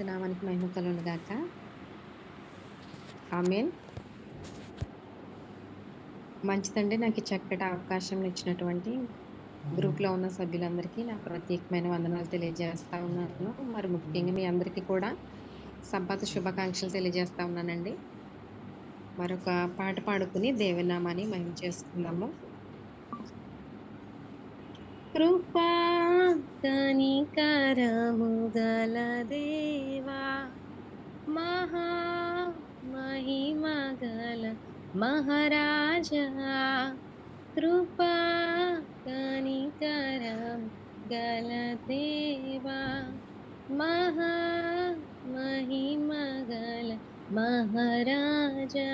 యేసుక్రీస్తు నామానికి మహిమ కలుగును గాక. ఆమేన్. మంచిదండి. నాకు ఈ చక్కటి అవకాశం ఇచ్చినటువంటి గ్రూప్‌లో ఉన్న సభ్యులందరికీ నా ప్రత్యేకమైన వందనాలు తెలియజేస్తా ఉన్నాను. మరి ముఖ్యంగా మీ అందరికీ కూడా సబ్బాతు శుభాకాంక్షలు తెలియజేస్తా ఉన్నానండి. మరొక పాట పాడుకుని దేవుని నామాన్ని మహిమ చేసుకుందాము. కృపా కనికరము గల దేవా మహా మహిమ గల మహారాజా కృపా కనికరం గల దేవా మహా మహిమ గల మహారాజా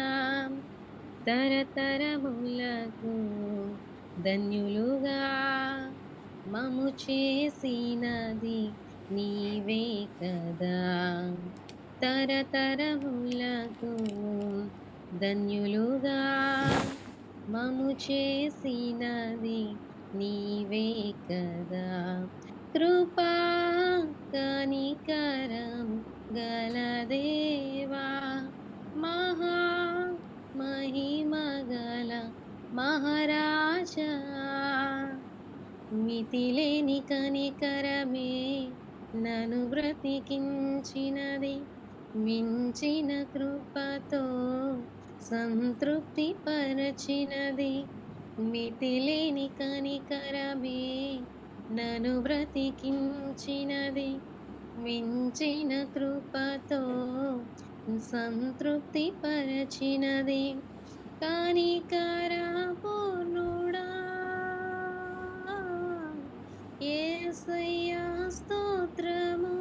తరతరములకు ధన్యులుగా మము చేసినది నీవే కదా తరతరములకు ధన్యులుగా మము చేసినది నీవే కదా కృపా కనికరం గల దేవా మహా మహిమ గల మహారాజా మితిలేని కనికరమే నన్ను బ్రతికించినది మించిన కృపతో సంతృప్తి పరచినది మితిలేని కనికరమే నన్ను బ్రతికించినది మించిన కృపతో సంతృప్తి పరచినది కనికర పూర్ణుడా యేసయ్యా స్తోత్రము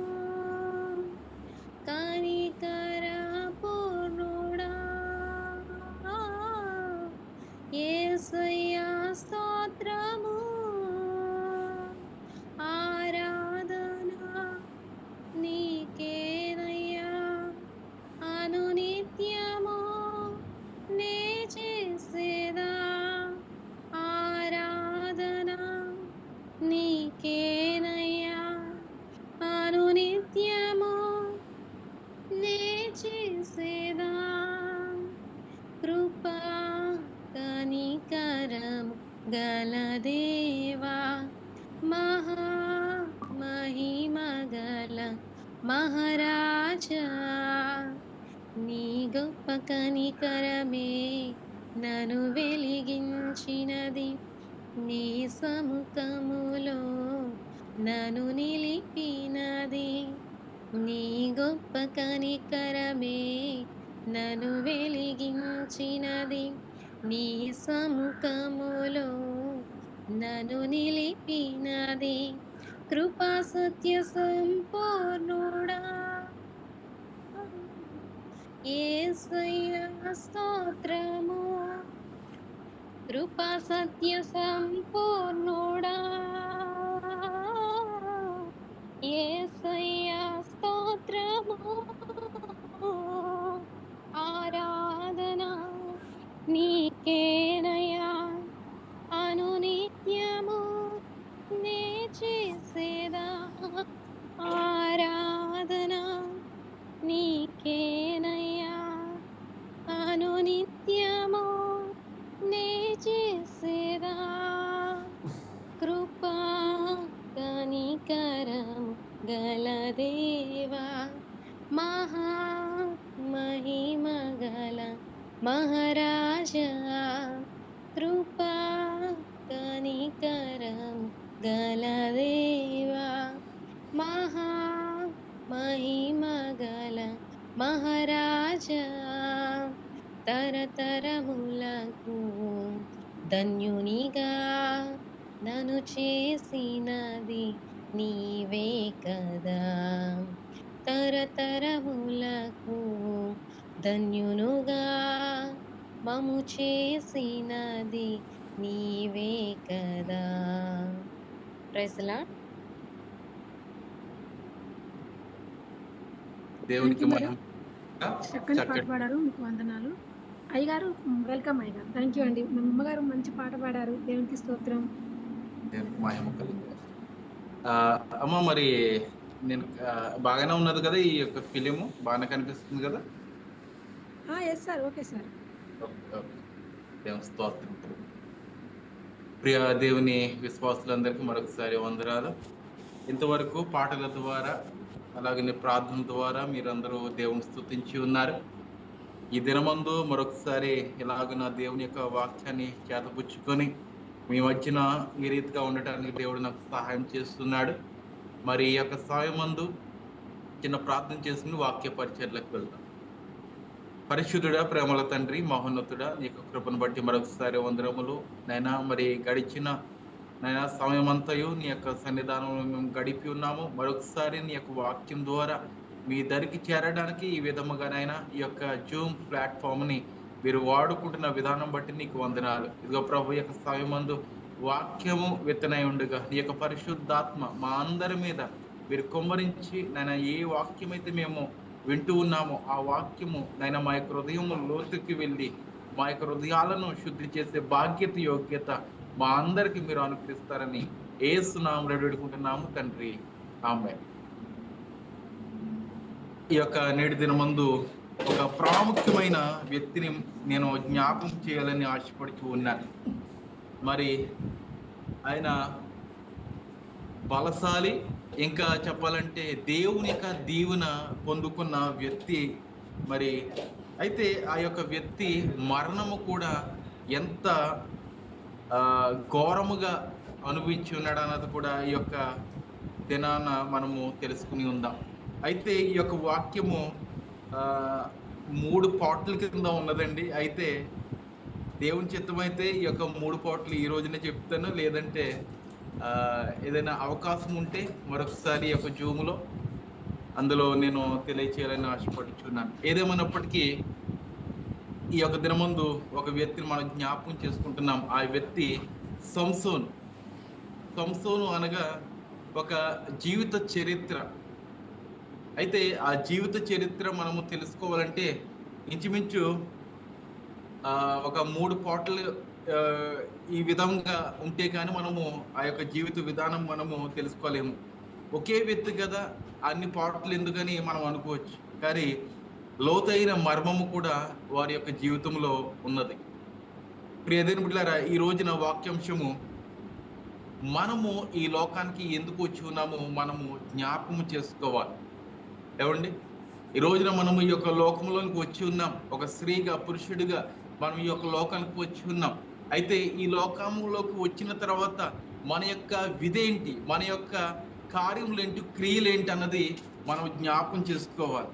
కనికర పూర్ణుడా యేసయ్యా స్తోత్రము ఆరాధన నీకేనయ్యా అనునిత్యము నే చేసేదా ఆరాధన నీకేనయ్యా అనునిత్యము నే చేసేదా కృపా కనికరం గల దేవా మహా మహిమ గల మహారాజా నీ గొప్ప కనికరమే నన్ను వెలిగించినది నీ సముఖములో నన్ను నిలిపినది నీ గొప్ప కనికరమే నన్ను వెలిగించినది నీ సముఖములో నన్ను నిలిపినది కృపా సత్య సంపూర్ణుడా యేసయ్యా స్తోత్రము కృపా సత్య సంపూర్ణుడా యేసయ్యా స్తోత్రము ఆరాధన నీకేనయ్యా అనునిత్యము నే చేసేదా ఆరాధన నీకేనయ్యా అనునిత్యము నే చేసేదా కృపా కనికరం గల దేవా మహా మహిమ గల మహారాజా కృపా కనికరం గల దేవా మహా మహిమ గల మహారాజా తరతరములకు ధన్యునిగా నన్ను చేసినది నీవే కదా తరతరములకు ధన్యునుగా మము చేసినది నీవే కదా ప్రైజ్ ది లార్డ్. దేవునికి మహిమ. చక్కని పాట పాడారు, మీకు వందనాలు అయ్యగారు. వెల్కమ్ అయ్యగారు. థ్యాంక్ యూ అండి. మా అమ్మగారు మంచి పాట పాడారు. దేవునికి స్తోత్రం. దేవునికి మహిమ కలుగును. అమ్మ మరి నేను బాగానే ఉన్నది కదా, ఈ యొక్క ఫిలిము బాగానే కనిపిస్తుంది కదా? Yes sir. Okay sir. Okay, okay. దేవుని స్తోత్రం. ప్రియ దేవుని విశ్వాసులందరికీ మరొకసారి వందనాలు. ఇంతవరకు పాటల ద్వారా అలాగే ప్రార్థన ద్వారా మీరందరూ దేవుని స్తుతించి ఉన్నారు. ఈ దినమందు మరొకసారి ఇలాగ నా దేవుని యొక్క వాక్యాన్ని చేతపుచ్చుకొని మీ మధ్యన ఈ రీతిగా ఉండటానికి దేవుడు నాకు సహాయం చేస్తున్నాడు. మరి ఈ యొక్క సమయమందు చిన్న ప్రార్థన చేసుకుని వాక్య పరిచర్లకు వెళ్తాం. పరిశుద్ధుడా, ప్రేమల తండ్రి, మహోన్నతుడా, నీ యొక్క కృపను బట్టి మరొకసారి వందనములు నైనా. మరి గడిచిన నైనా సమయం అంతయు నీ యొక్క సన్నిధానంలో మేము గడిపి ఉన్నాము. మరొకసారి నీ యొక్క వాక్యం ద్వారా మీ దరికి చేరడానికి ఈ విధముగానైనా ఈ యొక్క జూమ్ ప్లాట్ఫామ్ని మీరు వాడుకుంటున్న విధానం బట్టి నీకు వందనాలు. ఇదిగో ప్రభు యొక్క సమయమందు వాక్యము విత్తనై ఉండగా నీ యొక్క పరిశుద్ధాత్మ మా అందరి మీద మీరు కుమ్మరించి నైనా ఏ వాక్యం అయితే మేము వింటూ ఉన్నామో ఆ వాక్యము నైనా మా యొక్క హృదయము లోతుకి వెళ్ళి మా యొక్క హృదయాలను శుద్ధి చేసే బాధ్యత, యోగ్యత మా అందరికి మీరు అనుగ్రహిస్తారని యేసు నామములో వేడుకుంటున్నాము తండ్రి, ఆమేన్. ఈ యొక్క నేటి దినమందు ఒక ప్రాముఖ్యమైన వ్యక్తిని నేను జ్ఞాపకం చేయాలని ఆశపడుతూ ఉన్నాను. మరి ఆయన బలశాలి, ఇంకా చెప్పాలంటే దేవుని యొక్క దీవెన పొందుకున్న వ్యక్తి. మరి అయితే ఆ యొక్క వ్యక్తి మరణము కూడా ఎంత ఘోరముగా అనుభవించి ఉన్నాడు అన్నది కూడా ఈ యొక్క దినాన మనము తెలుసుకుని ఉందాం. అయితే ఈ యొక్క వాక్యము 3 పాటల కింద ఉన్నదండి. అయితే దేవుని చిత్తమైతే ఈ యొక్క 3 పాటలు ఈ రోజునే చెప్తాను, లేదంటే ఏదైనా అవకాశం ఉంటే మరొకసారి ఈ యొక్క జూమ్లో అందులో నేను తెలియచేయాలని ఆశపడుచున్నాను. ఏదేమైనప్పటికీ ఈ యొక్క దినమందు ఒక వ్యక్తిని మనం జ్ఞాపకం చేసుకుంటున్నాం. ఆ వ్యక్తి సంసోను. సంసోను అనగా ఒక జీవిత చరిత్ర. అయితే ఆ జీవిత చరిత్ర మనము తెలుసుకోవాలంటే ఇంచుమించు ఒక 3 పాటలు ఈ విధంగా ఉంటే కానీ మనము ఆ యొక్క జీవిత విధానం మనము తెలుసుకోలేము. ఒకే వ్యక్తి కదా, అన్ని పాటలు ఎందుకని మనం అనుకోవచ్చు, కానీ లోతైన మర్మము కూడా వారి యొక్క జీవితంలో ఉన్నది. ప్రియ దేవుని బిడ్డలారా, ఈ రోజున వాక్యాంశము మనము ఈ లోకానికి ఎందుకు వచ్చి ఉన్నామో మనము జ్ఞాపకము చేసుకోవాలి. ఏమండి, ఈ రోజున మనము ఈ యొక్క లోకంలోనికి వచ్చి ఉన్నాం. ఒక స్త్రీగా, పురుషుడిగా మనం ఈ యొక్క లోకానికి వచ్చి ఉన్నాం. అయితే ఈ లోకంలోకి వచ్చిన తర్వాత మన యొక్క విధేంటి, మన యొక్క కార్యములు ఏంటి, క్రియలు ఏంటి అన్నది మనం జ్ఞాపకం చేసుకోవాలి.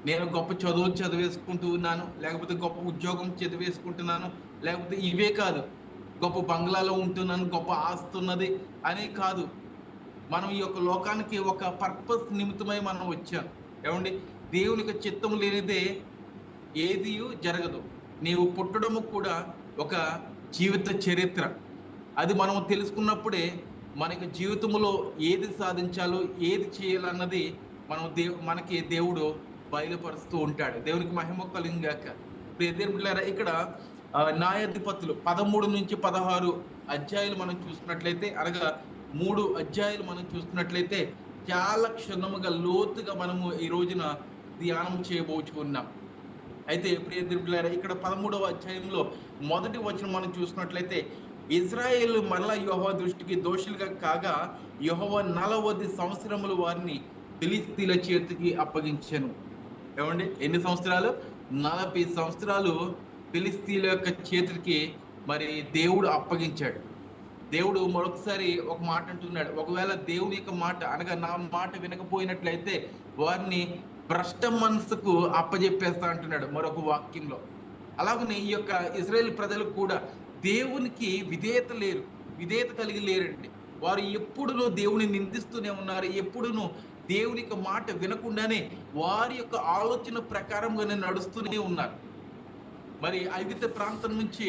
నేను గొప్ప చదువు చదివేసుకుంటూ ఉన్నాను, లేకపోతే గొప్ప ఉద్యోగం చదివేసుకుంటున్నాను, లేకపోతే ఇవే కాదు, గొప్ప బంగ్లాలో ఉంటున్నాను, గొప్ప ఆస్తి ఉన్నది అనే కాదు. మనం ఈ యొక్క లోకానికి ఒక పర్పస్ నిమిత్తమై మనం వచ్చాం. ఏమండి, దేవునికి చిత్తం లేనిదే ఏది జరగదు. నీవు పుట్టడము కూడా ఒక జీవిత చరిత్ర. అది మనం తెలుసుకున్నప్పుడే మనకి జీవితంలో ఏది సాధించాలో, ఏది చేయాలన్నది మనకి దేవుడు బయలుపరుస్తూ ఉంటాడు. దేవునికి మహిమ కలుగుగాక. దేవులారా, ఇక్కడ న్యాయాధిపతులు 13 నుంచి 16 అధ్యాయులు మనం చూసినట్లయితే, అనగా 3 అధ్యాయులు మనం చూసినట్లయితే చాలా క్షుణ్ణముగా లోతుగా మనము ఈ రోజున ధ్యానం చేయబోచుకున్నాం. అయితే ప్రియ దేవులారా, ఇక్కడ 13వ అధ్యాయంలో మొదటి వచనం మనం చూసినట్లయితే, ఇజ్రాయేలు మరలా యెహోవా దృష్టికి దోషులుగా కాగా యెహోవా 40 సంవత్సరములు వారిని ఫిలిష్తీయుల చేతికి అప్పగించాను. ఏమండి, ఎన్ని సంవత్సరాలు? 40 సంవత్సరాలు ఫిలిష్తీయుల యొక్క చేతికి మరి దేవుడు అప్పగించాడు. దేవుడు మరొకసారి ఒక మాట అంటున్నాడు, ఒకవేళ దేవుని యొక్క మాట అనగా నా మాట వినకపోయినట్లయితే వారిని భ్రష్ట మనసుకు అప్పజెప్పేస్తా అంటున్నాడు మరొక వాక్యంలో. అలాగనే ఈ యొక్క ఇశ్రాయేలు ప్రజలకు కూడా దేవునికి విధేయత కలిగి లేరండి. వారు ఎప్పుడునూ దేవుని నిందిస్తూనే ఉన్నారు. ఎప్పుడునూ దేవుని యొక్క మాట వినకుండానే వారి యొక్క ఆలోచన ప్రకారంగానే నడుస్తూనే ఉన్నారు. మరి ఐగుప్తు ప్రాంతం నుంచి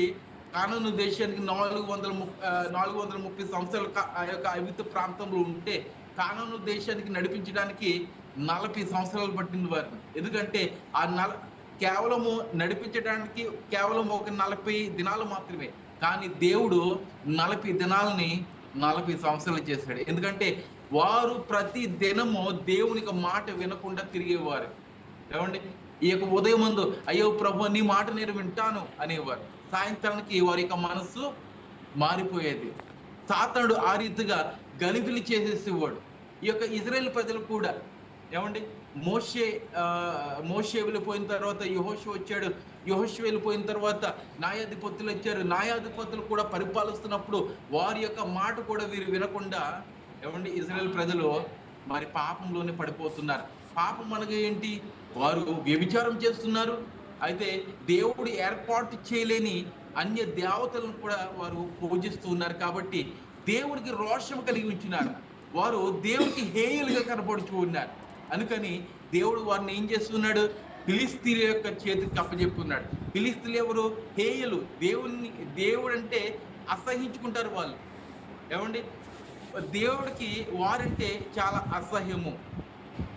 కానాను దేశానికి 430 సంవత్సరాలు ఆ యొక్క ఐగుప్తు ప్రాంతంలో ఉంటే కానాను దేశానికి నడిపించడానికి 40 సంవత్సరాలు పట్టింది వారిని. ఎందుకంటే కేవలము నడిపించడానికి కేవలం ఒక 40 దినాలు మాత్రమే, కానీ దేవుడు 40 దినాలని 40 సంవత్సరాలు చేశాడు. ఎందుకంటే వారు ప్రతి దినము దేవునికి మాట వినకుండా తిరిగేవారు. ఏమండి, ఈ యొక్క ఉదయం ముందు అయ్యో ప్రభు నీ మాట నేను వింటాను అనేవారు. సాయంత్రానికి వారి యొక్క మనస్సు మారిపోయేది. సాతానుడు ఆ రీతిగా గలిబిలి చేసేసేవాడు. ఈ యొక్క ఇజ్రాయేల్ ప్రజలు కూడా ఏమండి, మోషే వెళ్ళిపోయిన తర్వాత యెహోషువ వచ్చాడు. యెహోషువ వెళ్ళిపోయిన తర్వాత న్యాయాధిపతులు వచ్చారు. న్యాయాధిపతులు కూడా పరిపాలిస్తున్నప్పుడు వారి యొక్క మాట కూడా వీరు వినకుండా ఏమండి ఇజ్రాయేల్ ప్రజలు మరి పాపంలోనే పడిపోతున్నారు. పాపం అనగా ఏంటి? వారు వ్యభిచారం చేస్తున్నారు. అయితే దేవుడు ఏర్పాటు చేయలేని అన్య దేవతలను కూడా వారు పూజిస్తూ ఉన్నారు. కాబట్టి దేవుడికి రోషం కలిగి ఉంచున్నారు. వారు దేవుడికి హేయులుగా కనపడుచు ఉన్నారు. అందుకని దేవుడు వారిని ఏం చేస్తున్నాడు? ఫిలిస్తీన్ల యొక్క చేతికి అప్పచెప్పుకున్నాడు. ఫిలిస్తీన్లు ఎవరు? హేయులు. దేవుడు అంటే అసహించుకుంటారు వాళ్ళు. ఏమండి, దేవుడికి వారంటే చాలా అసహ్యము.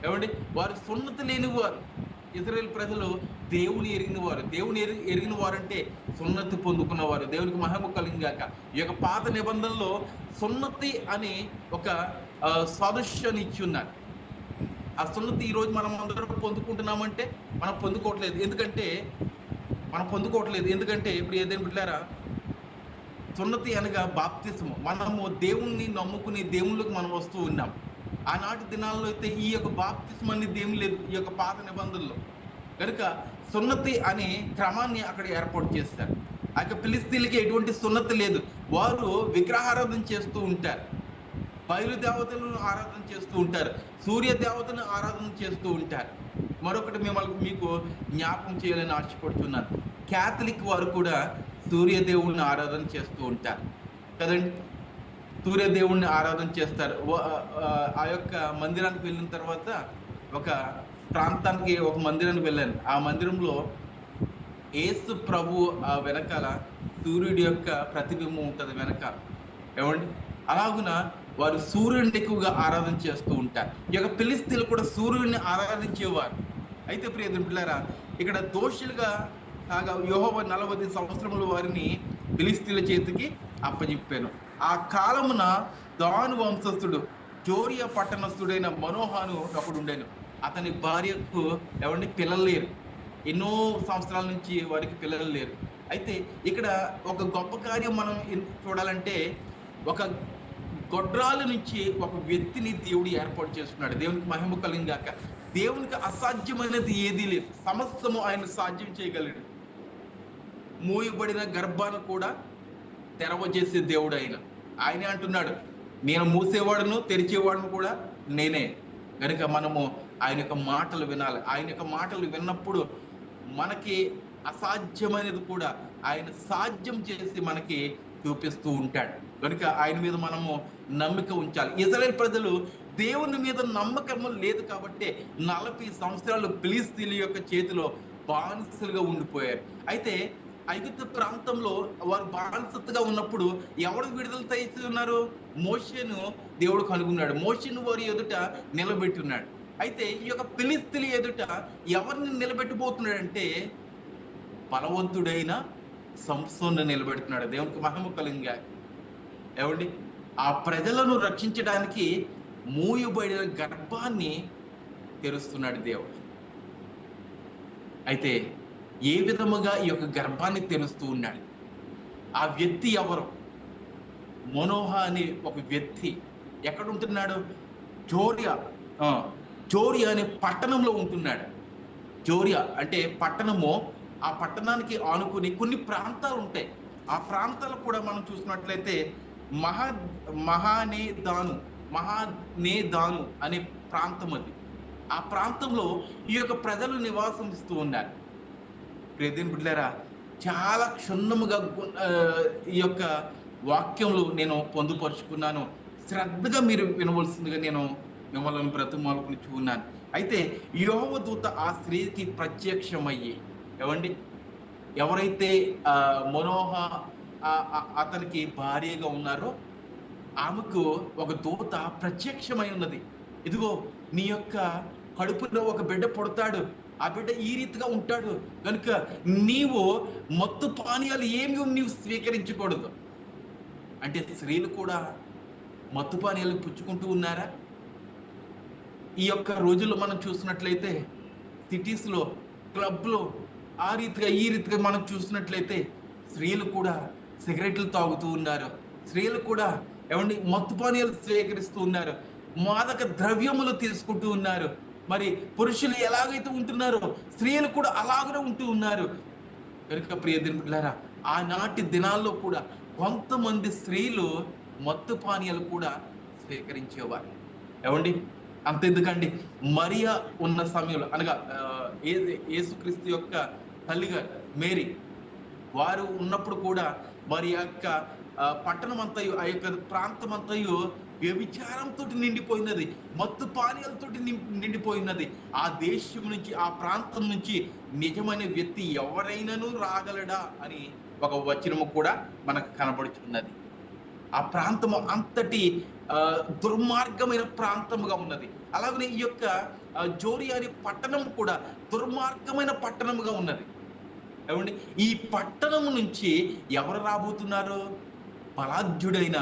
ఏమండి, వారు సున్నతి లేని వారు. ఇజ్రాయేల్ ప్రజలు దేవుని ఎరిగిన వారు. దేవుని ఎరిగిన వారంటే సున్నతి పొందుకున్నవారు. దేవునికి మహిమ కలిగాక. ఈ యొక్క పాత నిబంధనలో సున్నతి అని ఒక సదృశ్యాన్ని ఇచ్చి ఉన్నారు. ఆ సున్నతి ఈరోజు మనం అందరం పొందుకుంటున్నామంటే మనం పొందుకోవట్లేదు. ఎందుకంటే ఇప్పుడు ఏదైనా బిడ్డారా, సున్నతి అనగా బాప్తిస్ము. మనము దేవుణ్ణి నమ్ముకుని దేవుళ్ళకి మనం వస్తూ ఉన్నాం. ఆనాటి దినాల్లో అయితే ఈ యొక్క బాప్తిస్ము అనేది ఏం లేదు ఈ యొక్క పాత నిబంధనలో. కనుక సున్నతి అనే క్రమాన్ని అక్కడ ఏర్పాటు చేస్తారు. ఆ యొక్క ఫిలిస్తీన్లకి ఎటువంటి సున్నతి లేదు. వారు విగ్రహారాధన చేస్తూ ఉంటారు. బయలుదేవతలను ఆరాధన చేస్తూ ఉంటారు. సూర్య దేవతను ఆరాధన చేస్తూ ఉంటారు. మరొకటి మీకు జ్ఞాపకం చేయాలని ఆశపడుతున్నాను. క్యాథలిక్ వారు కూడా సూర్యదేవుణ్ణి ఆరాధన చేస్తూ ఉంటారు కదండి. సూర్యదేవుణ్ణి ఆరాధన చేస్తారు. ఆ యొక్క మందిరానికి వెళ్ళిన తర్వాత ఒక ప్రాంతానికి ఒక మందిరానికి వెళ్ళాను. ఆ మందిరంలో యేసు ప్రభు ఆ వెనకాల సూర్యుడి యొక్క ప్రతిబింబం ఉంటుంది వెనకాల. ఏమండి, అలాగున వారు సూర్యుడిని ఎక్కువగా ఆరాధన చేస్తూ ఉంటారు. ఈ యొక్క ఫిలిస్తీన్లు కూడా సూర్యుడిని ఆరాధించేవారు. అయితే ప్రియ పిల్లారా, ఇక్కడ దోషులుగా కాగా యెహోవా 40 సంవత్సరముల వారిని ఫిలిస్తీన్ల చేతికి అప్పచెప్పాను. ఆ కాలమున దాను వంశస్థుడు జోరియా పట్టణస్థుడైన మనోహాను ఒకడు ఉండేను. అతని భార్యకు ఏమండి పిల్లలు లేరు. ఎన్నో సంవత్సరాల నుంచి వారికి పిల్లలు లేరు. అయితే ఇక్కడ ఒక గొప్ప కార్యం మనం చూడాలంటే, ఒక గొడ్రాల నుంచి ఒక వ్యక్తిని దేవుడు ఏర్పాటు చేస్తున్నాడు. దేవునికి మహిమ కలిగాక. దేవునికి అసాధ్యమైనది ఏదీ లేదు. సమస్తము ఆయన సాధ్యం చేయగలడు. మూయబడిన గర్భాన్ని కూడా తెరవజేసే దేవుడు ఆయనే అంటున్నాడు, నేను మూసేవాడును తెరిచేవాడును కూడా నేనే. కనుక మనము ఆయన యొక్క మాటలు వినాలి. ఆయన యొక్క మాటలు విన్నప్పుడు మనకి అసాధ్యమైనది కూడా ఆయన సాధ్యం చేసి మనకి చూపిస్తూ ఉంటాడు. కనుక ఆయన మీద మనము నమ్మిక ఉంచాలి. ఇజ్రాయేల్ ప్రజలు దేవుని మీద నమ్మకం లేదు కాబట్టి 40 సంవత్సరాలు ఫిలిస్తీన్ల యొక్క చేతిలో బానిసలుగా ఉండిపోయారు. అయితే ఐగుప్తు ప్రాంతంలో వారు బానిసత్తుగా ఉన్నప్పుడు ఎవరు విడుదల చేసి ఉన్నారు? మోషేను దేవుడు కనుగొన్నాడు. మోషేను వారి ఎదుట నిలబెట్టి ఉన్నాడు. అయితే ఈ యొక్క ఫిలిస్తీన్ల ఎదుట ఎవరిని నిలబెట్టబోతున్నాడంటే, బలవంతుడైన సంసోను నిలబెడుతున్నాడు. దేవునికి మహిమ కలిగాక. ఏమండి, ఆ ప్రజలను రక్షించడానికి మూయబడిన గర్భాన్ని తెరుస్తున్నాడు దేవుడు. అయితే ఏ విధముగా ఈ యొక్క గర్భాన్ని తెరుస్తూ ఉన్నాడు? ఆ వ్యక్తి ఎవరు? మనోహ అనే ఒక వ్యక్తి. ఎక్కడ ఉంటున్నాడు? జోరియా అనే పట్టణంలో ఉంటున్నాడు. జోరియా అంటే పట్టణము. ఆ పట్టణానికి ఆనుకుని కొన్ని ప్రాంతాలు ఉంటాయి. ఆ ప్రాంతాలు కూడా మనం చూసినట్లయితే మహానేదాను అనే ప్రాంతం అది. ఆ ప్రాంతంలో ఈ యొక్క ప్రజలు నివాసం ఇస్తూ ఉన్నారు. ప్రియదేవుని బిడ్డలారా, చాలా క్షుణ్ణముగా ఈ యొక్క వాక్యంలో నేను పొందుపరుచుకున్నాను. శ్రద్ధగా మీరు వినవలసిందిగా నేను మిమ్మల్ని బ్రతిమాలుకుని ఉన్నాను. అయితే యెహోవా దూత ఆ స్త్రీకి ప్రత్యక్షమయ్యి, ఏమండి, ఎవరైతే మనోహ అతనికి భార్యగా ఉన్నారో ఆమెకు ఒక దూత ప్రత్యక్షమై ఉన్నది. ఇదిగో నీ యొక్క కడుపులో ఒక బిడ్డ పుడతాడు, ఆ బిడ్డ ఈ రీతిగా ఉంటాడు, కనుక నీవు మత్తు పానీయాలు ఏమి నీవు స్వీకరించకూడదు. అంటే స్త్రీలు కూడా మత్తు పానీయాలు పుచ్చుకుంటూ ఉన్నారా? ఈ యొక్క రోజుల్లో మనం చూసినట్లయితే సిటీస్లో, క్లబ్లో ఆ రీతిగా ఈ రీతిగా మనం చూసినట్లయితే స్త్రీలు కూడా సిగరెట్లు తాగుతూ ఉన్నారు. స్త్రీలు కూడా ఏమండి మత్తు పానీయాలు స్వీకరిస్తూ ఉన్నారు. మాదక ద్రవ్యములు తీసుకుంటూ ఉన్నారు. మరి పురుషులు ఎలాగైతే ఉంటున్నారో స్త్రీలు కూడా అలాగనే ఉంటూ ఉన్నారు. కనుక ప్రియ దేవులారా, ఆనాటి దినాల్లో కూడా కొంతమంది స్త్రీలు మత్తు పానీయాలు కూడా స్వీకరించేవారు. ఏమండి అంతెందుకండి, మరియా ఉన్న సమయంలో అనగా యేసుక్రీస్తు యొక్క తల్లిగారు మేరీ వారు ఉన్నప్పుడు కూడా మరి యొక్క పట్టణం అంతయు, ఆ యొక్క ప్రాంతం అంతయు వ్యభిచారంతో నిండిపోయినది, మత్తు పానీయాలతో నిండిపోయినది. ఆ దేశం నుంచి, ఆ ప్రాంతం నుంచి నిజమైన వ్యక్తి ఎవరైనాను రాగలడా అని ఒక వచనము కూడా మనకు కనబడుతున్నది. ఆ ప్రాంతము అంతటి దుర్మార్గమైన ప్రాంతముగా ఉన్నది. అలాగనే ఈ యొక్క జోరి అనే పట్టణం కూడా దుర్మార్గమైన పట్టణముగా ఉన్నది. ఏమండి ఈ పట్టణం నుంచి ఎవరు రాబోతున్నారు? బలాఢ్యుడైన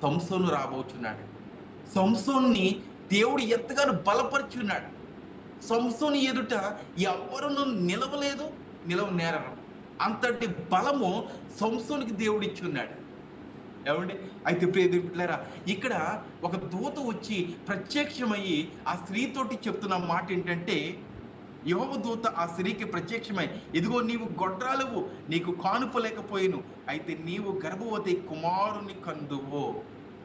సంసోను రాబోతున్నాడు. సంసోన్ని దేవుడు ఎంతగానో బలపరుచున్నాడు. సంసోను ఎదుట ఎవరును నిలవలేదు, నిలవనేరరు. అంతటి బలము సంసోనికి దేవుడు ఇచ్చున్నాడు. ఏమండి అయితే ప్రియదేవులారా, ఇక్కడ ఒక దూత వచ్చి ప్రత్యక్షమయ్యి ఆ స్త్రీతోటి చెప్తున్న మాట ఏంటంటే, యెహోవా దూత ఆ స్త్రీకి ప్రత్యక్షమై, ఇదిగో నీవు గొడ్రాలువు, నీకు కానుప లేకపోయిను, అయితే నీవు గర్భవతి కుమారుని కందువు.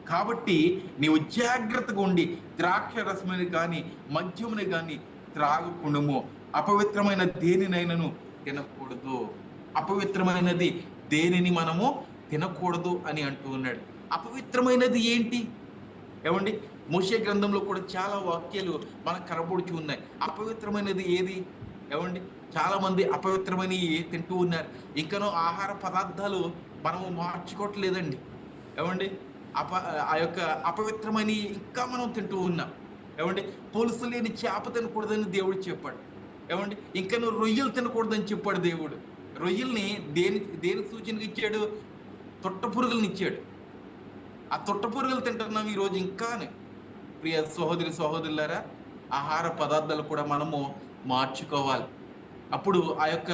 కాబట్టి నీవు జాగ్రత్తగా ఉండి ద్రాక్ష రసముని కానీ మద్యముని కానీ త్రాగకుండుము. అపవిత్రమైన దేనినైనను తినకూడదు. అపవిత్రమైనది దేనిని మనము తినకూడదు అని అంటూ ఉన్నాడు. అపవిత్రమైనది ఏంటి? ఏమండి మోషే గ్రంథంలో కూడా చాలా వాక్యాలు మనకు కనబడుచు ఉన్నాయి. అపవిత్రమైనది ఏది? ఏమండి చాలా మంది అపవిత్రమైనవి తింటూ ఉన్నారు. ఇంకనూ ఆహార పదార్థాలు మనము మార్చుకోవట్లేదండి. ఏమండి ఆ యొక్క అపవిత్రమైన ఇంకా మనం తింటూ ఉన్నాం. ఏమండి పులుసు లేని చేప తినకూడదని దేవుడు చెప్పాడు. ఏమండి ఇంకా నువ్వు రొయ్యలు తినకూడదని చెప్పాడు దేవుడు. రొయ్యల్ని దేని సూచనగా ఇచ్చాడు? తొట్ట పురుగులను ఇచ్చాడు. ఆ తొట్ట పురుగులు తింటున్నాం ఈరోజు. ఇంకా ప్రియ సహోదరులారా, ఆహార పదార్థాలు కూడా మనము మార్చుకోవాలి. అప్పుడు ఆ యొక్క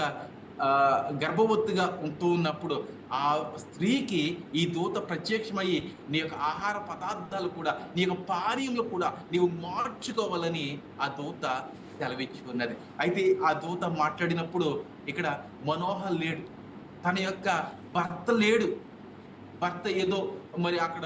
గర్భవతిగా ఉంటూ ఉన్నప్పుడు ఆ స్త్రీకి ఈ దూత ప్రత్యక్షమయ్యి నీ యొక్క ఆహార పదార్థాలు కూడా, నీ యొక్క పానీయంలో కూడా నీవు మార్చుకోవాలని ఆ దూత సెలవిచ్చి ఉన్నది. అయితే ఆ దూత మాట్లాడినప్పుడు ఇక్కడ మనోహ లేడు, తన యొక్క భర్త లేడు. భర్త ఏదో మరి అక్కడ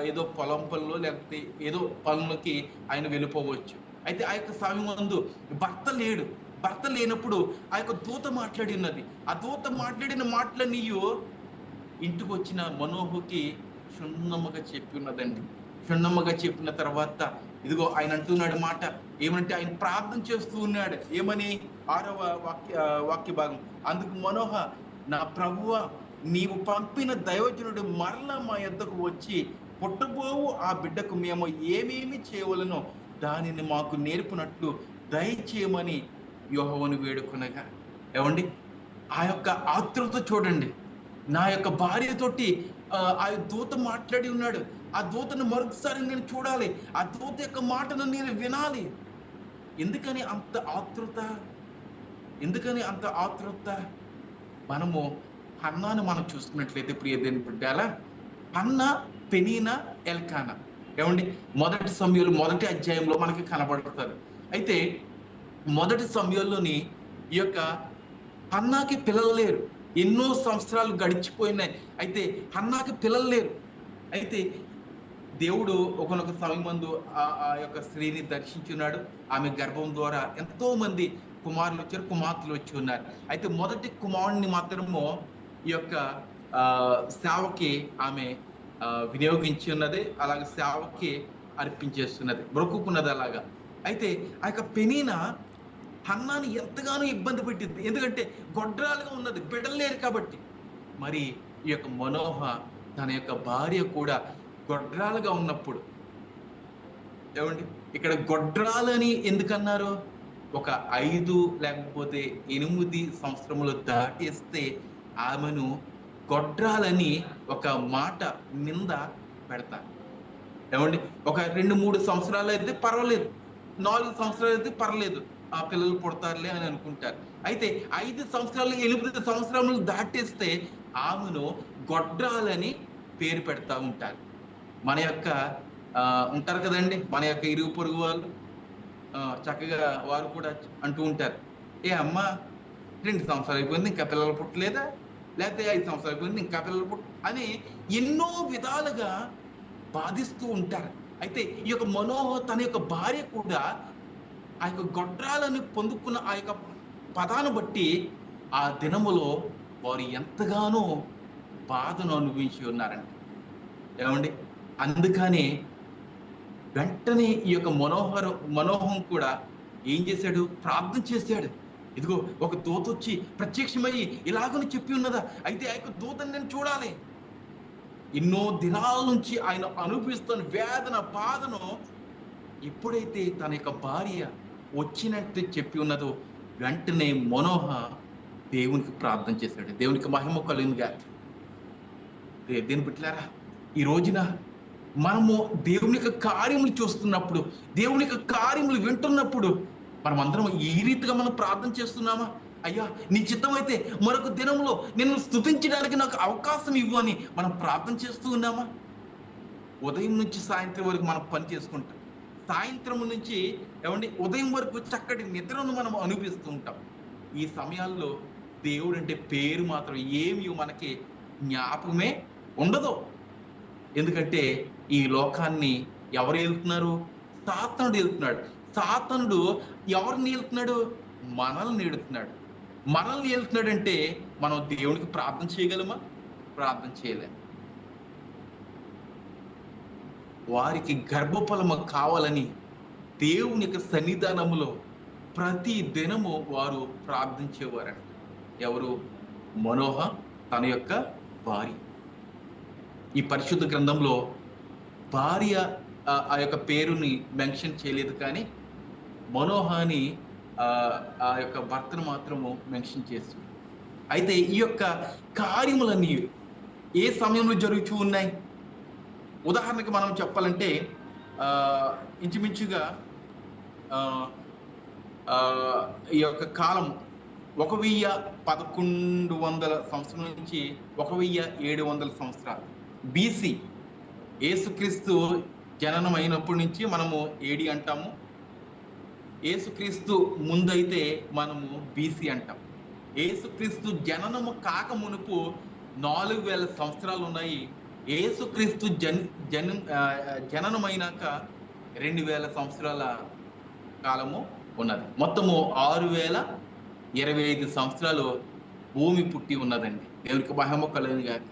ఏదో పొలం పనులు లేకపోతే ఏదో పనులకి ఆయన వెళ్ళిపోవచ్చు. అయితే ఆ యొక్క సమయం ముందు భర్త లేడు. భర్త లేనప్పుడు ఆ యొక్క దూత మాట్లాడి ఉన్నది. ఆ దూత మాట్లాడిన మాటలన్నీ ఇంటికి వచ్చిన మనోహుకి క్షుణ్ణముగా చెప్పి ఉన్నదండి. క్షుణ్ణముగా చెప్పిన తర్వాత ఇదిగో ఆయన అంటున్నాడు మాట ఏమంటే, ఆయన ప్రార్థన చేస్తూ ఉన్నాడు. ఏమని? 6వ వాక్య భాగం. అందుకు మనోహ, నా ప్రభువ, నీవు పంపిన దైవజనుడు మరలా మా యొద్దకు వచ్చి పుట్టబోవు ఆ బిడ్డకు మేము ఏమేమి చేయవలనో దానిని మాకు నేర్పినట్లు దయచేయమని యెహోవాను వేడుకొనగా. ఏమండి ఆ యొక్క ఆతృత చూడండి. నా యొక్క భార్యతోటి ఆ దూత మాట్లాడి ఉన్నాడు. ఆ దూతను మరొకసారి నేను చూడాలి, ఆ దూత యొక్క మాటను నేను వినాలి. ఎందుకని అంత ఆతృత? ఎందుకని అంత ఆతృత? మనము హన్నాను మనం చూసుకున్నట్లయితే ప్రియ దేవుని బిడ్డలారా, హన్నా, పెనీనా, ఎల్కానా ఏమండి మొదటి సమయంలో 1వ అధ్యాయంలో మనకి కనబడతారు. అయితే మొదటి సమయంలోని ఈ యొక్క హన్నాకి పిల్లలు లేరు. ఎన్నో సంవత్సరాలు గడిచిపోయినాయి. అయితే హన్నాకి పిల్లలు లేరు. అయితే దేవుడు ఒకనొక సమయం ముందు ఆ యొక్క స్త్రీని దర్శించున్నాడు. ఆమె గర్భం ద్వారా ఎంతో మంది కుమారులు వచ్చారు, కుమార్తెలు వచ్చి ఉన్నారు. అయితే మొదటి కుమారుడిని మాత్రము ఈ యొక్క సేవకి ఆమె వినియోగించి ఉన్నది. అలాగే సేవకి అర్పించేస్తున్నది, బ్రొక్కున్నది అలాగా. అయితే ఆ యొక్క పెనీనా హన్నాని ఎంతగానో ఇబ్బంది పెట్టింది. ఎందుకంటే గొడ్రాలుగా ఉన్నది, బిడ్డలు లేరు కాబట్టి. మరి ఈ యొక్క మనోహ తన యొక్క భార్య కూడా గొడ్రాలుగా ఉన్నప్పుడు, ఏమండి ఇక్కడ గొడ్రాలని ఎందుకన్నారు? ఒక 5 లేకపోతే 8 సంవత్సరములు దాటేస్తే ఆమెను గొడ్రాలని ఒక మాట నింద పెడతారు. ఏమండి ఒక 2-3 సంవత్సరాలు అయితే పర్వాలేదు, 4 సంవత్సరాలు అయితే పర్లేదు, ఆ పిల్లలు పుడతారులే అని అనుకుంటారు. అయితే 5 సంవత్సరాలు 8 సంవత్సరములు దాటేస్తే ఆమెను గొడ్రాలని పేరు పెడతా ఉంటారు. మన యొక్క ఉంటారు కదండి, మన యొక్క ఇరుగు పొరుగు వాళ్ళు చక్కగా వారు కూడా అంటూ ఉంటారు, ఏ అమ్మ 2 సంవత్సరాలు అయిపోయింది ఇంకా పిల్లలు పుట్టలేదా, లేకపోతే 5 సంవత్సరాలు అయిపోయింది ఇంకా పిల్లలు అని ఎన్నో విధాలుగా బాధిస్తూ ఉంటారు. అయితే ఈ యొక్క మనోహ తన యొక్క భార్య కూడా ఆ యొక్క గొడ్రాలను పొందుకున్న ఆ యొక్క పదాన్ని బట్టి ఆ దినములో వారు ఎంతగానో బాధను అనుభవించి ఉన్నారంట. ఏమండి, అందుకని వెంటనే ఈ యొక్క మనోహం కూడా ఏం చేశాడు, ప్రార్థన చేశాడు. ఇదిగో ఒక దూత వచ్చి ప్రత్యక్షమయ్యి ఇలాగని చెప్పి ఉన్నదా, అయితే ఆ యొక్క దూతని నేను చూడాలి. ఎన్నో దినాల నుంచి ఆయన అనుభవిస్తున్న వేదన బాధను ఎప్పుడైతే తన యొక్క భార్య వచ్చినట్టు చెప్పి ఉన్నదో వెంటనే మనోహ దేవునికి ప్రార్థన చేశాడు. దేవునికి మహిమ కలుగునుగా. దేని బిడ్డలారా, ఈ రోజున మనము దేవుని యొక్క కార్యములు చూస్తున్నప్పుడు, దేవుని యొక్క కార్యములు వింటున్నప్పుడు మనం అందరం ఈ రీతిగా మనం ప్రార్థన చేస్తున్నామా? అయ్యా నీ చిత్తం అయితే మరొక దినంలో నిన్ను స్తుతించడానికి నాకు అవకాశం ఇవ్వు అని మనం ప్రార్థన చేస్తూ ఉన్నామా? ఉదయం నుంచి సాయంత్రం వరకు మనం పని చేసుకుంటాం, సాయంత్రం నుంచి ఏమండి ఉదయం వరకు చక్కటి నిద్రను మనం అనుభవిస్తూ ఉంటాం. ఈ సమయాల్లో దేవుడు అంటే పేరు మాత్రం ఏమి మనకి జ్ఞాపకమే ఉండదు. ఎందుకంటే ఈ లోకాన్ని ఎవరు ఏలుతున్నారు? సాతానుడు ఏలుతున్నాడు. సాతానుడు ఎవరిని ఏలుతున్నాడు? మనల్ని ఏలుతున్నాడు. మనల్ని ఏలుతున్నాడంటే మనం దేవునికి ప్రార్థన చేయగలమా? ప్రార్థన చేయలేము. వారికి గర్భఫలము కావాలని దేవుని యొక్క సన్నిధానములో ప్రతి దినము వారు ప్రార్థించేవారంట. ఎవరు? మనోహ తన యొక్క భార్య. ఈ పరిశుద్ధ గ్రంథంలో భార్య ఆ యొక్క పేరుని మెన్షన్ చేయలేదు, కానీ మనోహాని ఆ యొక్క భర్తను మాత్రము మెన్షన్ చేస్తుంది. అయితే ఈ యొక్క కార్యములన్నీ ఏ సమయంలో జరుగుతూ ఉన్నాయి? ఉదాహరణకి మనం చెప్పాలంటే ఇంచుమించుగా ఈ యొక్క కాలం 1100 సంవత్సరం నుంచి 1700 సంవత్సరాలు బీసీ, యేసుక్రీస్తు జననం అయినప్పటి నుంచి మనము ఏడి అంటాము. యేసుక్రీస్తు ముందైతే మనము బీసీ అంటాం. యేసుక్రీస్తు జననము కాక మునుపు 4000 సంవత్సరాలు ఉన్నాయి. యేసుక్రీస్తు జననమైనాక 2000 సంవత్సరాల కాలము ఉన్నది. మొత్తము 6025 సంవత్సరాలు భూమి పుట్టి ఉన్నదండి. దేవునికి మహిమ కలుగునుగాక.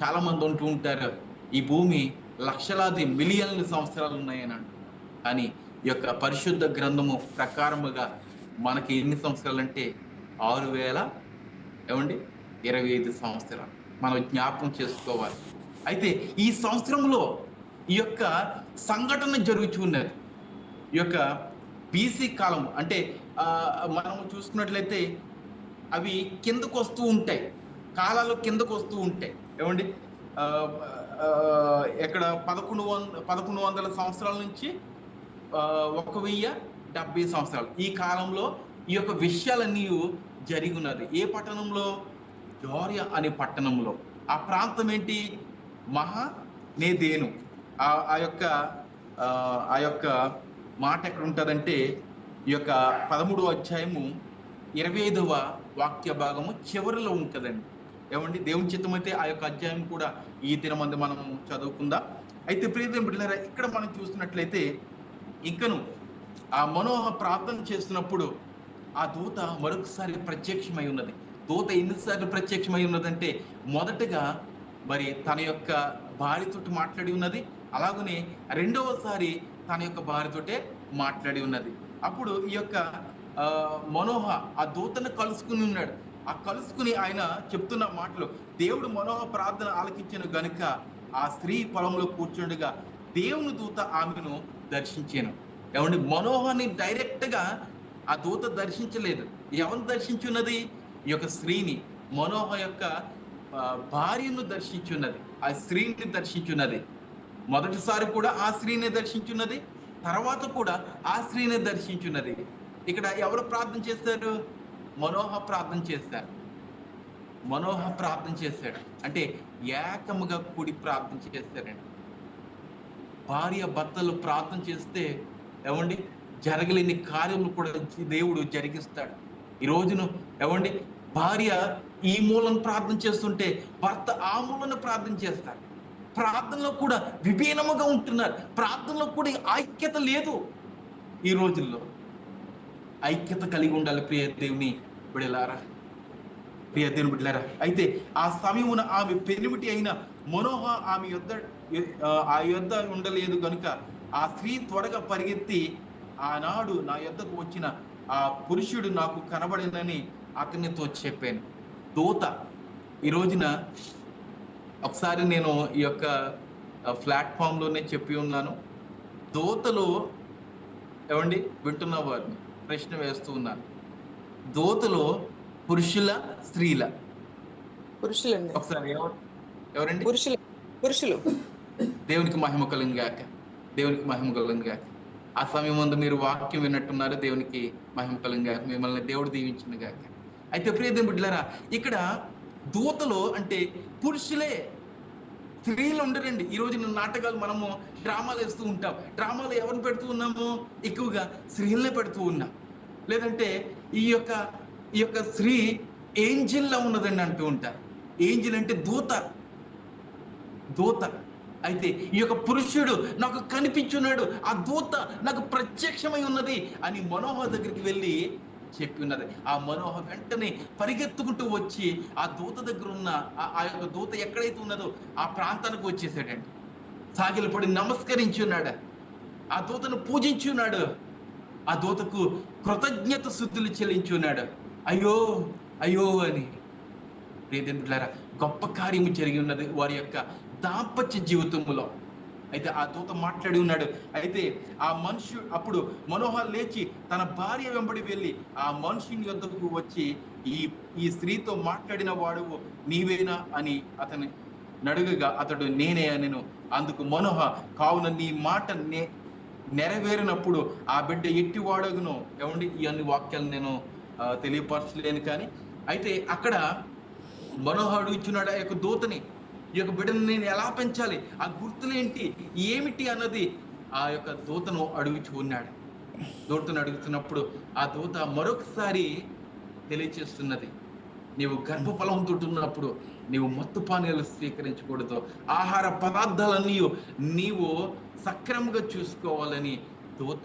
చాలా మంది అంటూ ఉంటారు, ఈ భూమి లక్షలాది మిలియన్ల సంవత్సరాలు ఉన్నాయని అంటారు. కానీ ఈ యొక్క పరిశుద్ధ గ్రంథము ప్రకారముగా మనకి ఎన్ని సంవత్సరాలు అంటే 6025 సంవత్సరాలు మనం జ్ఞాపకం చేసుకోవాలి. అయితే ఈ సంవత్సరంలో ఈ యొక్క సంఘటన జరుగుతున్నది. ఈ యొక్క బీసీ కాలం అంటే మనం చూసుకున్నట్లయితే అవి కిందకు వస్తూ ఉంటాయి, కాలాలు కిందకు వస్తూ ఉంటాయి. ఏమండి, ఇక్కడ 1100 సంవత్సరాల నుంచి 1070 సంవత్సరాలు ఈ కాలంలో ఈ యొక్క విషయాలన్నీ జరిగి ఉన్నది. ఏ పట్టణంలో? జోర్యా అనే పట్టణంలో. ఆ ప్రాంతం ఏంటి? మహానేదేను. ఆ యొక్క మాట ఎక్కడ ఉంటుందంటే ఈ యొక్క 13వ అధ్యాయము 25వ వాక్య భాగము చివరిలో ఉంటుందండి. ఏమండి, దేవుని చిత్తం అయితే ఆ యొక్క అధ్యాయం కూడా ఈ దినమందు మనం చదువుకుందాం. అయితే ప్రియమైన బిడ్డలారా, ఇక్కడ మనం చూస్తున్నట్లయితే ఇంకను ఆ మనోహ ప్రార్థన చేస్తున్నప్పుడు ఆ దూత మరొకసారి ప్రత్యక్షమై ఉన్నది. దూత ఎన్నిసార్లు ప్రత్యక్షమై ఉన్నదంటే, మొదటగా మరి తన యొక్క భార్యతోటి మాట్లాడి ఉన్నది, అలాగనే రెండవసారి తన యొక్క భార్యతోటే మాట్లాడి ఉన్నది. అప్పుడు ఈ యొక్క మనోహ ఆ దూతను కలుసుకుని ఉన్నాడు. ఆ కలుసుకుని ఆయన చెప్తున్న మాటలు, దేవుడు మనోహ ప్రార్థన ఆలకించిన గనుక ఆ స్త్రీ పొలంలో కూర్చుండగా దేవుని దూత ఆమెను దర్శించాను. ఏమండి, మనోహని డైరెక్ట్ గా ఆ దూత దర్శించలేదు. ఎవరు దర్శించున్నది? ఈ యొక్క స్త్రీని, మనోహ యొక్క భార్యను దర్శించున్నది, ఆ స్త్రీని దర్శించున్నది. మొదటిసారి కూడా ఆ స్త్రీని దర్శించున్నది, తర్వాత కూడా ఆ స్త్రీని దర్శించున్నది. ఇక్కడ ఎవరు ప్రార్థన చేశారు? మనోహ ప్రార్థన చేశారు. మనోహ ప్రార్థన చేశాడు. అంటే ఏకముగా కూడి ప్రార్థన చేశారండి. భార్య భర్తలు ప్రార్థన చేస్తే ఏమండి జరగలేని కార్యములు కూడా దేవుడు జరిగిస్తాడు. ఈ రోజును ఏమండి భార్య ఈ మూలను ప్రార్థన చేస్తుంటే భర్త ఆ మూలను ప్రార్థన చేస్తారు. ప్రార్థనలో కూడా విభిన్నముగా ఉంటున్నారు. ప్రార్థనలో కూడా ఐక్యత లేదు. ఈ రోజుల్లో ఐక్యత కలిగి ఉండాలి ప్రియ దేవుని బిడ్డలారా, ప్రియ దేవుని బిడ్డలారా. అయితే ఆ సమయమున ఆమె పెనిమిటి అయిన మనోహ ఆమె యొద్ద ఉండలేదు కనుక ఆ స్త్రీ త్వరగా పరిగెత్తి, ఆనాడు నా యొద్దకు వచ్చిన ఆ పురుషుడు నాకు కనబడిందని అతనితో చెప్పాను. దూత ఈ రోజున ఒకసారి నేను ఈ యొక్క ప్లాట్ఫామ్ లోనే చెప్పి ఉన్నాను. దూతలు ఏమండి వింటున్న వారిని ప్రశ్న వేస్తూ ఉన్నాను. దూతలు పురుషుల స్త్రీల? పురుషులండి. ఒకసారి ఎవరండి? పురుషులు. దేవునికి మహిమ కలుగుగాక, దేవునికి మహిమ కలుగుగాక. ఆ సమయం ముందు మీరు వాక్యం విన్నట్టున్నారు. దేవునికి మహిమ కలుగుగాక, మిమ్మల్ని దేవుడు దీవించిన గాక. అయితే ప్రియ దేవుని బిడ్డలారా, ఇక్కడ దూతలు అంటే పురుషులే, స్త్రీలు ఉండరండి. ఈ రోజు నాటకాలు మనము డ్రామాలు వేస్తూ ఉంటాం. డ్రామాలు ఎవరిని పెడుతూ ఉన్నాము? ఎక్కువగా స్త్రీలనే పెడుతూ ఉన్నాం. లేదంటే ఈ యొక్క స్త్రీ ఏంజిల్ లా ఉన్నదండి అంటూ ఉంటారు. ఏంజిల్ అంటే దూత. అయితే ఈ యొక్క పురుషుడు నాకు కనిపించున్నాడు, ఆ దూత నాకు ప్రత్యక్షమై ఉన్నది అని మనోహ దగ్గరికి వెళ్ళి చెప్పి ఉన్నది. ఆ మనోహ వెంటనే పరిగెత్తుకుంటూ వచ్చి ఆ దూత దగ్గర ఉన్న ఆ యొక్క దూత ఎక్కడైతే ఉన్నదో ఆ ప్రాంతానికి వచ్చేసాడండి. సాగిలపడి నమస్కరించి ఉన్నాడు, ఆ దూతను పూజించి ఉన్నాడు, ఆ దూతకు కృతజ్ఞత స్తుతులు చెల్లించి ఉన్నాడు. అయ్యో అయ్యో అని. ప్రియదేవులారా, గొప్ప కార్యము జరిగి ఉన్నది వారి యొక్క దాంపత్య జీవితంలో. అయితే ఆ దూత మాట్లాడి ఉన్నాడు. అయితే ఆ మనుషుడు అప్పుడు మనోహ లేచి తన భార్య వెంబడి వెళ్ళి ఆ మనుషుని యొద్దకు వచ్చి ఈ స్త్రీతో మాట్లాడిన వాడు నీవేనా అని అతని నడుగగా అతడు నేనే అనెను. అందుకు మనోహ, కావున నీ మాట నెరవేరినప్పుడు ఆ బిడ్డ ఎట్టి వాడగును. ఏమండి, ఈ అన్ని వాక్యాలు నేను తెలియపరచలేను. కానీ అయితే అక్కడ మనోహ అడుగుచున్నాడు ఆ యొక్క దూతని, ఈ యొక్క బిడ్డను నేను ఎలా పెంచాలి, ఆ గుర్తులేంటి, ఏమిటి అన్నది ఆ యొక్క దూతను అడుగుచూ ఉన్నాడు. దూతను అడుగుతున్నప్పుడు ఆ దూత మరొకసారి తెలియచేస్తున్నది, నీవు గర్భఫలంతో ఉన్నప్పుడు నీవు మత్తు పానీయాలు స్వీకరించకూడదు, ఆహార పదార్థాలన్నీ నీవు సక్రమంగా చూసుకోవాలని దూత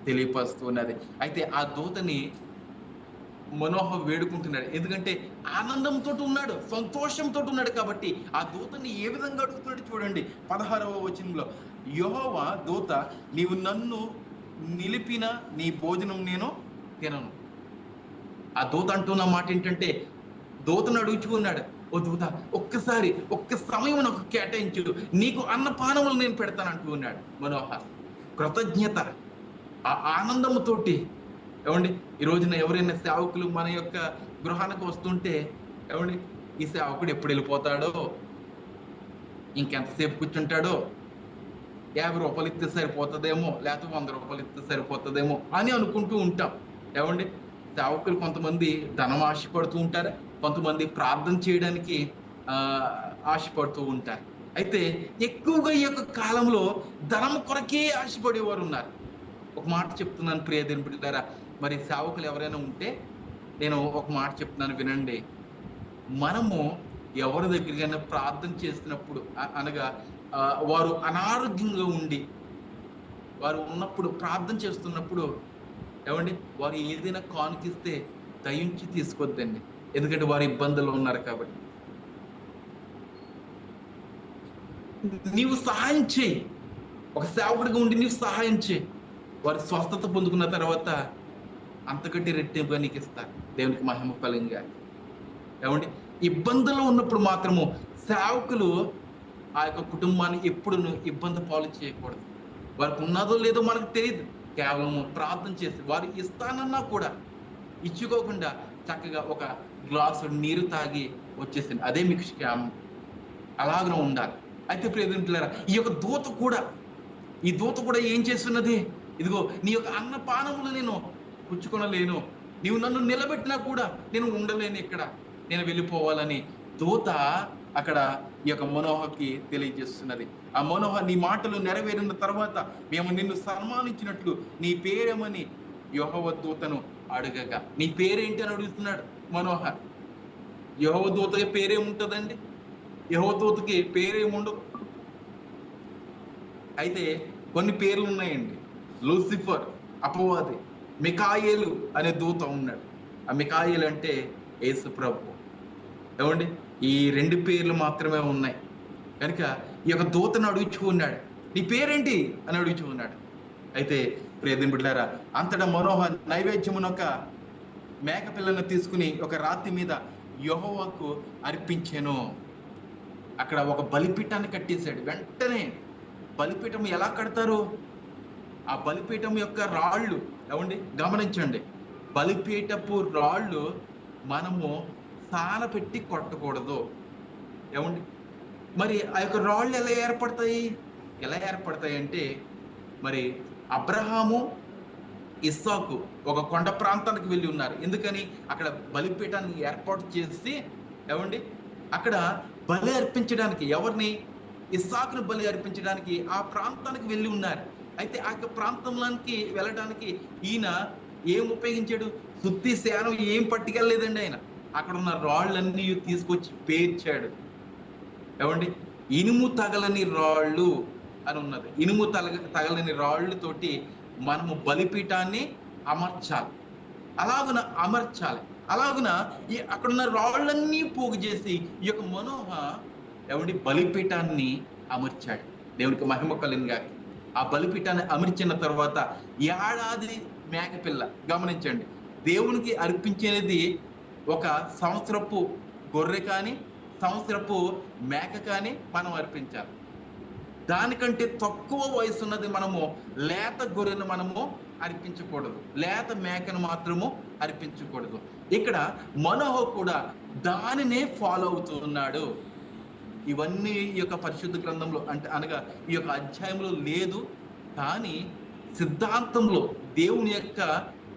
తెలియపరుస్తున్నది. అయితే ఆ దూతని మనోహ వేడుకుంటున్నాడు. ఎందుకంటే ఆనందంతో ఉన్నాడు, సంతోషంతో ఉన్నాడు. కాబట్టి ఆ దూతని ఏ విధంగా అడుగుతున్నాడు చూడండి. 16వ వచనంలో, యెహోవా దూత, నీవు నన్ను నిలిపిన నీ భోజనం నేను తినను. ఆ దూత అంటున్న మాట ఏంటంటే, దూతను అడుగుచుకున్నాడు, ఓ దూత, ఒక్క సమయం నాకు కేటాయించు, నీకు అన్నపానములు నేను పెడతాను అంటూ ఉన్నాడు మనోహ. కృతజ్ఞత, ఆ ఆనందముతోటి. ఏమండి, ఈ రోజున ఎవరైనా సేవకులు మన యొక్క గృహానికి వస్తుంటే, ఏమండి, ఈ సేవకుడు ఎప్పుడు వెళ్ళిపోతాడో, ఇంకెంతసేపు కూర్చుంటాడో, 50 రూపాయలు ఇస్తే సరిపోతుందేమో, లేకపోతే 100 రూపాయలు ఇస్తే సరిపోతుందేమో అని అనుకుంటూ ఉంటాం. ఏమండి, సేవకులు కొంతమంది ధనం ఆశపడుతూ ఉంటారు, కొంతమంది ప్రార్థన చేయడానికి ఆశపడుతూ ఉంటారు. అయితే ఎక్కువగా ఈ యొక్క కాలంలో ధనం కొరకే ఆశపడేవారు ఉన్నారు. ఒక మాట చెప్తున్నాను ప్రియ దేవుని బిడ్డలారా, మరి సేవకులు ఎవరైనా ఉంటే నేను ఒక మాట చెప్తున్నాను, వినండి. మనము ఎవరి దగ్గరికైనా ప్రార్థన చేస్తున్నప్పుడు, అనగా వారు అనారోగ్యంగా ఉండి వారు ఉన్నప్పుడు ప్రార్థన చేస్తున్నప్పుడు, ఏమండి, వారు ఏదైనా కానుకిస్తే దయించి తీసుకోవద్దండి. ఎందుకంటే వారు ఇబ్బందులు ఉన్నారు కాబట్టి. నీవు సహాయం చేయి, ఒక సేవకుడిగా ఉండి నీవు సహాయం చేయి. వారి స్వస్థత పొందుకున్న తర్వాత అంతకంటే రెట్టింపుగా నీకు ఇస్తారు. దేవునికి మహిమ కలుగుగాక. ఏమండి, ఇబ్బందులు ఉన్నప్పుడు మాత్రము సేవకులు ఆ యొక్క కుటుంబాన్ని ఎప్పుడు ఇబ్బంది పాలు చేయకూడదు. వారికి ఉన్నదో లేదో మనకు తెలియదు. కేవలం ప్రార్థన చేసి వారు ఇస్తానన్నా కూడా ఇచ్చుకోకుండా చక్కగా ఒక గ్లాసు నీరు తాగి వచ్చేసింది, అదే మీకు క్షేమం. అలాగనే ఉండాలి. అయితే ప్రియమిత్రులారా, ఈ యొక్క దూత కూడా ఈ దూత కూడా ఏం చేస్తున్నది? ఇదిగో నీ యొక్క అన్నపానములు నేను పుచ్చుకొనలేను, నీవు నన్ను నిలబెట్టినా కూడా నేను ఉండలేను, ఇక్కడ నేను వెళ్ళిపోవాలని దూత అక్కడ ఈ యొక్క మనోహకి తెలియజేస్తున్నది. ఆ మనోహ, నీ మాటలు నెరవేరిన తర్వాత మేము నిన్ను సన్మానించినట్లు నీ పేరేమని యెహోవా దూతను అడగగా, నీ పేరేంటి అని అడుగుతున్నాడు మనోహ. యెహోవా దూతకి పేరేముంటదండి? యెహోవా దూతకి పేరేముండదు. అయితే కొన్ని పేర్లు ఉన్నాయండి. లూసిఫర్ అపవాది, మికాయేలు అనే దూత ఉన్నాడు. ఆ మికాయేలు అంటే యేసు ప్రభు. ఏమండి, ఈ 2 పేర్లు మాత్రమే ఉన్నాయి. కనుక ఈ యొక్క దూతను అడుగుచుకున్నాడు, నీ పేరేంటి అని అడుగుచుకున్నాడు. అయితే ప్రియదేవుని బిడ్డలారా, అంతటా మనోహ నైవేద్యమునొక మేకపిల్లను తీసుకుని ఒక రాతి మీద యెహోవాకు అర్పించెను. అక్కడ ఒక బలిపీఠాన్ని కట్టేశాడు. వెంటనే బలిపీఠం ఎలా కడతారు? ఆ బలిపీఠం యొక్క రాళ్ళు, ఏమండి గమనించండి, బలిపీఠపు రాళ్ళు మనము సాన పెట్టి కొట్టకూడదు. ఏమండి, మరి ఆ యొక్క రాళ్ళు ఎలా ఏర్పడతాయి అంటే, మరి అబ్రహాము, ఇస్సాకు ఒక కొండ ప్రాంతానికి వెళ్ళి ఉన్నారు. ఎందుకని? అక్కడ బలిపీఠాన్ని ఏర్పాటు చేసి, ఏమండి అక్కడ బలి అర్పించడానికి, ఎవరిని? ఇస్సాకును బలి అర్పించడానికి ఆ ప్రాంతానికి వెళ్ళి ఉన్నారు. అయితే ఆ యొక్క ప్రాంతంలోనికి వెళ్ళడానికి ఈయన ఏం ఉపయోగించాడు? సుత్తి శానం ఏం పట్టుకెళ్ళలేదండి. ఆయన అక్కడ ఉన్న రాళ్ళన్నీ తీసుకొచ్చి పేర్చాడు. ఏమండి, ఇనుము తగలని రాళ్ళు అని ఉన్నది. ఇనుము తగలని రాళ్ళతోటి మనము బలిపీఠాన్ని అమర్చాలి. అలాగున అక్కడున్న రాళ్ళన్నీ పోగు చేసి ఈ యొక్క మనోహ, ఏమండి బలిపీఠాన్ని అమర్చాడు. దేవునికి మహిమ కలుగుగా. ఆ బలిపీఠాన్ని అమర్చిన తర్వాత ఏడాది మేకపిల్ల, గమనించండి, దేవునికి అర్పించేది ఒక సంవత్సరపు గొర్రె కానీ సంవత్సరపు మేక కానీ మనం అర్పించాలి. దానికంటే తక్కువ వయసు ఉన్నది మనము లేత గొర్రెను మనము అర్పించకూడదు, లేత మేకను మాత్రము అర్పించకూడదు. ఇక్కడ మనోహ కూడా దానినే ఫాలో అవుతున్నాడు. ఇవన్నీ ఈ యొక్క పరిశుద్ధ గ్రంథంలో అనగా ఈ యొక్క అధ్యాయంలో లేదు, కానీ సిద్ధాంతంలో దేవుని యొక్క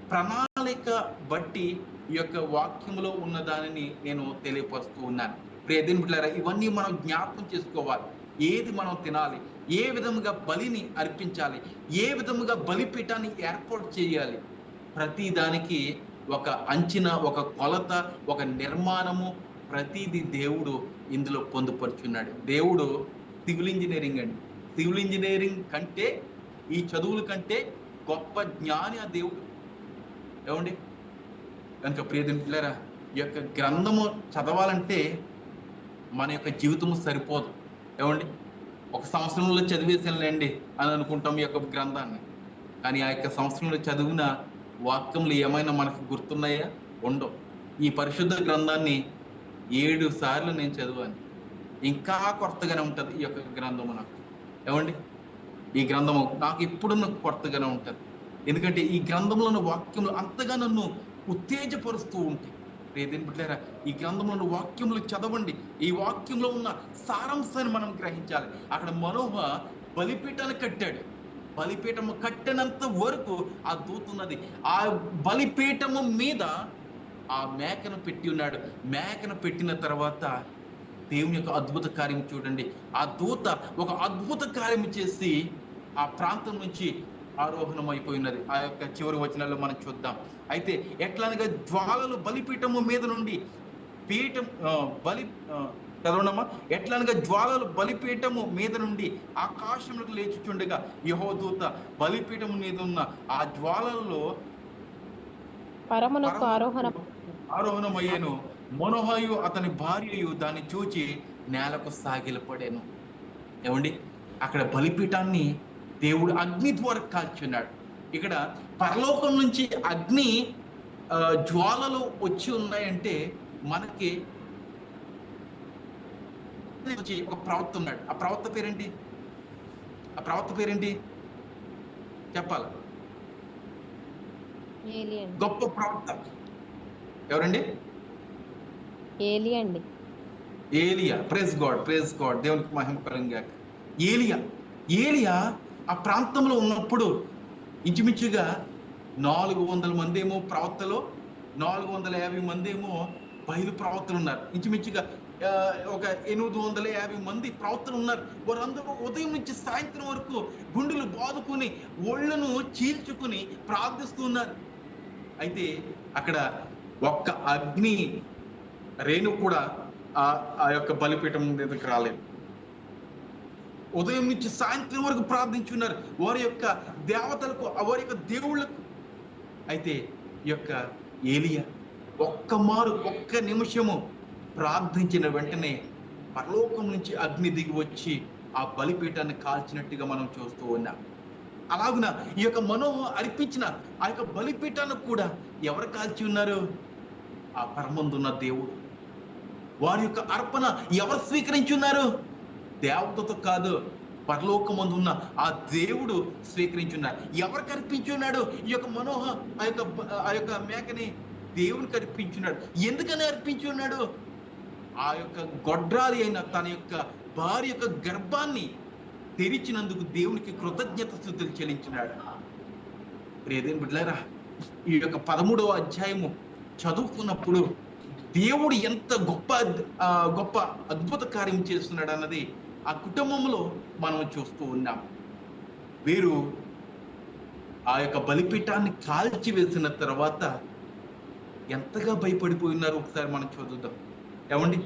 ప్రణాళిక బట్టి ఈ యొక్క వాక్యంలో ఉన్న దానిని నేను తెలియపరుస్తూ ఉన్నాను. ప్రియదేవుని బిడ్డలారా, ఇవన్నీ మనం జ్ఞాపకం చేసుకోవాలి. ఏది మనం తినాలి, ఏ విధముగా బలిని అర్పించాలి, ఏ విధముగా బలిపీఠాన్ని ఏర్పాటు చేయాలి, ప్రతి దానికి ఒక అంచనా, ఒక కొలత, ఒక నిర్మాణము, ప్రతిదీ దేవుడు ఇందులో పొందుపరుచున్నాడు. దేవుడు సివిల్ ఇంజనీరింగ్ అండి. సివిల్ ఇంజనీరింగ్ కంటే, ఈ చదువుల కంటే గొప్ప జ్ఞాని ఆ దేవుడు. ఏమండి, కనుక ప్రియదేవుని బిడ్డలారా, ఈ యొక్క గ్రంథము చదవాలంటే మన యొక్క జీవితము సరిపోదు. ఏమండి, ఒక సంవత్సరంలో చదివేసానులేండి అని అనుకుంటాం ఈ యొక్క గ్రంథాన్ని. కానీ ఆ యొక్క సంవత్సరంలో చదివిన వాక్యములు ఏమైనా మనకు గుర్తున్నాయా? ఉండవు. ఈ పరిశుద్ధ గ్రంథాన్ని 7 సార్లు నేను చదివాను. ఇంకా కొత్తగానే ఉంటుంది ఈ యొక్క గ్రంథము నాకు. ఏమండి, ఈ గ్రంథము నాకు ఎప్పుడు కొత్తగానే ఉంటుంది. ఎందుకంటే ఈ గ్రంథంలోని వాక్యములు అంతగా నన్ను ఉత్తేజపరుస్తూ ఉంటాయి. ప్రియదేవుని బిడ్డలారా, ఈ గ్రంథంలోని వాక్యములు చదవండి. ఈ వాక్యంలో ఉన్న సారాంశాన్ని మనం గ్రహించాలి. అక్కడ మనోహ బలిపీఠాన్ని కట్టాడు. బలిపీఠము కట్టినంత వరకు ఆ దూత ఉన్నది. ఆ బలిపీఠము మీద ఆ మేకను పెట్టి ఉన్నాడు. మేకను పెట్టిన తర్వాత దేవుని యొక్క అద్భుత కార్యం చూడండి. ఆ దూత ఒక అద్భుత కార్యం చేసి ఆ ప్రాంతం నుంచి ఆరోహణం అయిపోయినది. ఆ యొక్క చివరి వచనాల్లో మనం చూద్దాం. అయితే ఎట్లానగా జ్వాలలు బలిపీఠము మీద నుండి చదవడమా, ఎట్లానగా జ్వాలలు బలిపీఠము మీద నుండి ఆకాశంలోకి లేచుచుండగా యెహోవా దూత బలిపీఠము మీద ఉన్న ఆ జ్వాలల్లో పరమునకు ఆరోహణమయ్యాను. మనోహయు అతని భార్యయు దాన్ని చూచి నేలకు సాగిలపడాను. ఏమండి, అక్కడ బలిపీఠాన్ని దేవుడు అగ్ని ద్వారా కాల్చున్నాడు. ఇక్కడ పరలోకం నుంచి అగ్ని జ్వాలలు వచ్చి ఉన్నాయంటే మనకి ఒక ప్రవక్త ఉన్నాడు. ఆ ప్రవక్త పేరేంటి చెప్పాలి? గొప్ప ప్రవక్త ఎవరండి? ఏలియా. Praise God. దేవునికి మహిమ కలుగుగాక. ఏలియా ఆ ప్రాంతంలో ఉన్నప్పుడు ఇంచుమించుగా 400 మంది ఏమో ప్రవక్తలు, 450 మంది ఏమో బయలు ప్రవక్తలు ఉన్నారు. ఇంచుమించుగా ఒక 850 మంది ప్రవక్తలు ఉన్నారు. వారందరూ ఉదయం నుంచి సాయంత్రం వరకు గుండెలు బాదుకుని ఒళ్ళను చీల్చుకుని ప్రార్థిస్తూ ఉన్నారు. అయితే అక్కడ ఒక్క అగ్ని రేణు కూడా ఆ యొక్క బలిపీఠం మీదకి రాలేదు. ఉదయం నుంచి సాయంత్రం వరకు ప్రార్థించున్నారు వారి యొక్క దేవతలకు, వారి యొక్క దేవుళ్ళకు. అయితే ఈ యొక్క ఏలియా ఒక్క నిమిషము ప్రార్థించిన వెంటనే పరలోకం నుంచి అగ్ని దిగి వచ్చి ఆ బలిపీఠాన్ని కాల్చినట్టుగా మనం చూస్తూ ఉన్నాం. అలాగున ఈ యొక్క మనోహ అర్పించిన ఆ యొక్క బలిపీఠాన్ని కూడా ఎవరు కాల్చి ఉన్నారు? ఆ పరమందున్న దేవుడు. వారి యొక్క అర్పణ ఎవరు స్వీకరించి ఉన్నారు? దేవతతో కాదు, పరలోకమందు ఉన్న ఆ దేవుడు స్వీకరించున్నారు. ఎవరికి అర్పించున్నాడు? ఈ యొక్క మనోహ ఆ యొక్క మేకని దేవునికి అర్పించున్నాడు. ఎందుకని అర్పించున్నాడు? ఆ యొక్క గొడ్రాలి అయిన తన యొక్క భార్య యొక్క గర్భాన్ని తెరిచినందుకు దేవునికి కృతజ్ఞత స్తుతులు చెల్లించినాడు. ప్రియదేవుని బిడ్డలారా, ఈ యొక్క 13వ అధ్యాయము చదువుకున్నప్పుడు దేవుడు ఎంత గొప్ప అద్భుత కార్యం చేస్తున్నాడు అన్నది ఆ కుటుంబంలో మనం చూస్తూ ఉన్నాం. వీరు ఆ యొక్క బలిపీఠాన్ని కాల్చి వేసిన తర్వాత ఎంతగా భయపడిపోయినారు ఒకసారి మనం చదువుదాం. ఏమండి,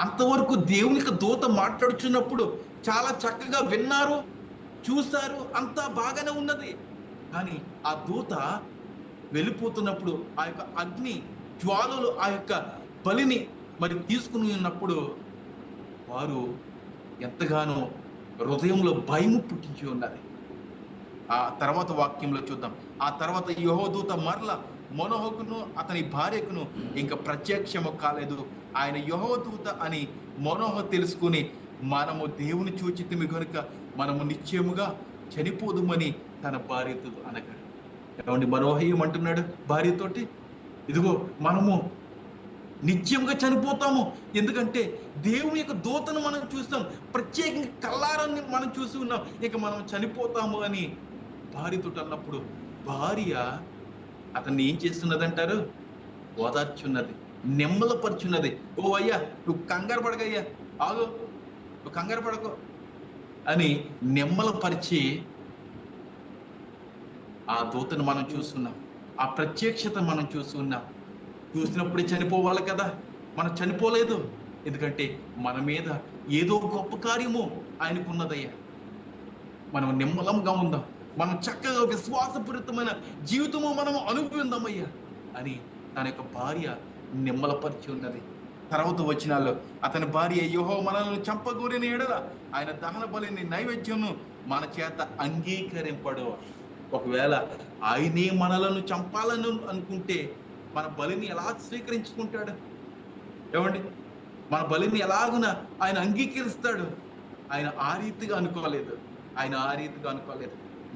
అంతవరకు దేవునికి దూత మాట్లాడుచున్నప్పుడు చాలా చక్కగా విన్నారు, చూశారు, అంతా బాగానే ఉన్నది. కానీ ఆ దూత వెళ్ళిపోతున్నప్పుడు ఆ యొక్క అగ్ని జ్వాలలు ఆ యొక్క బలిని మరి తీసుకుని ఉన్నప్పుడు వారు ఎంతగానో హృదయంలో భయము పుట్టించి ఉన్నది. ఆ తర్వాత వాక్యంలో చూద్దాం. ఆ తర్వాత యెహోవా దూత మరల మనోహకును అతని భార్యకును ఇంకా ప్రత్యక్షము కాలేదు. ఆయన యెహోవా దూత అని మనోహ తెలుసుకుని, మనము దేవుని చూచితిమి కనుక మనము నిశ్చయముగా చనిపోదుమని తన భార్యతో అనగా. ఏమండి, మనోహ ఏమంటున్నాడు భార్యతోటి? ఇదిగో మనము నిత్యంగా చనిపోతాము. ఎందుకంటే దేవుని యొక్క దూతను మనం చూస్తాం, ప్రత్యేకంగా కల్లారాన్ని మనం చూసి ఉన్నాం, ఇక మనం చనిపోతాము అని భార్యతో అన్నప్పుడు భార్య అతన్ని ఏం చేస్తున్నదంటారు? ఓదార్చున్నది, నెమ్మలపరుచున్నది. ఓ అయ్యా, నువ్వు కంగారు పడకయ్యా, ఆగు, నువ్వు కంగారు పడకు అని నెమ్మలపరిచి ఆ దూతను మనం చూస్తున్నాం, ఆ ప్రత్యక్షత మనం చూస్తున్నాం. చూసినప్పుడే చనిపోవాలి కదా, మనం చనిపోలేదు. ఎందుకంటే మన మీద ఏదో గొప్ప కార్యము ఆయనకున్నదయ్యా. మనం నిమ్మలంగా ఉందాం, మనం చక్కగా విశ్వాసపూరితమైన జీవితము మనం అనుభవిందామయ్యా అని తన యొక్క భార్య నిమ్మలపరిచి ఉన్నది. తర్వాత వచనాల్లో అతని భార్య, యెహోవా మనల్ని చంపగోరిన ఎడల ఆయన దహన బలిని నైవేద్యమును మన చేత అంగీకరింపడు. ఒకవేళ ఆయనే మనలను చంపాలని అనుకుంటే మన బలిని ఎలా స్వీకరించుకుంటాడు? ఏమండి, మన బలిని ఎలాగున ఆయన అంగీకరిస్తాడు? ఆయన ఆ రీతిగా అనుకోలేదు.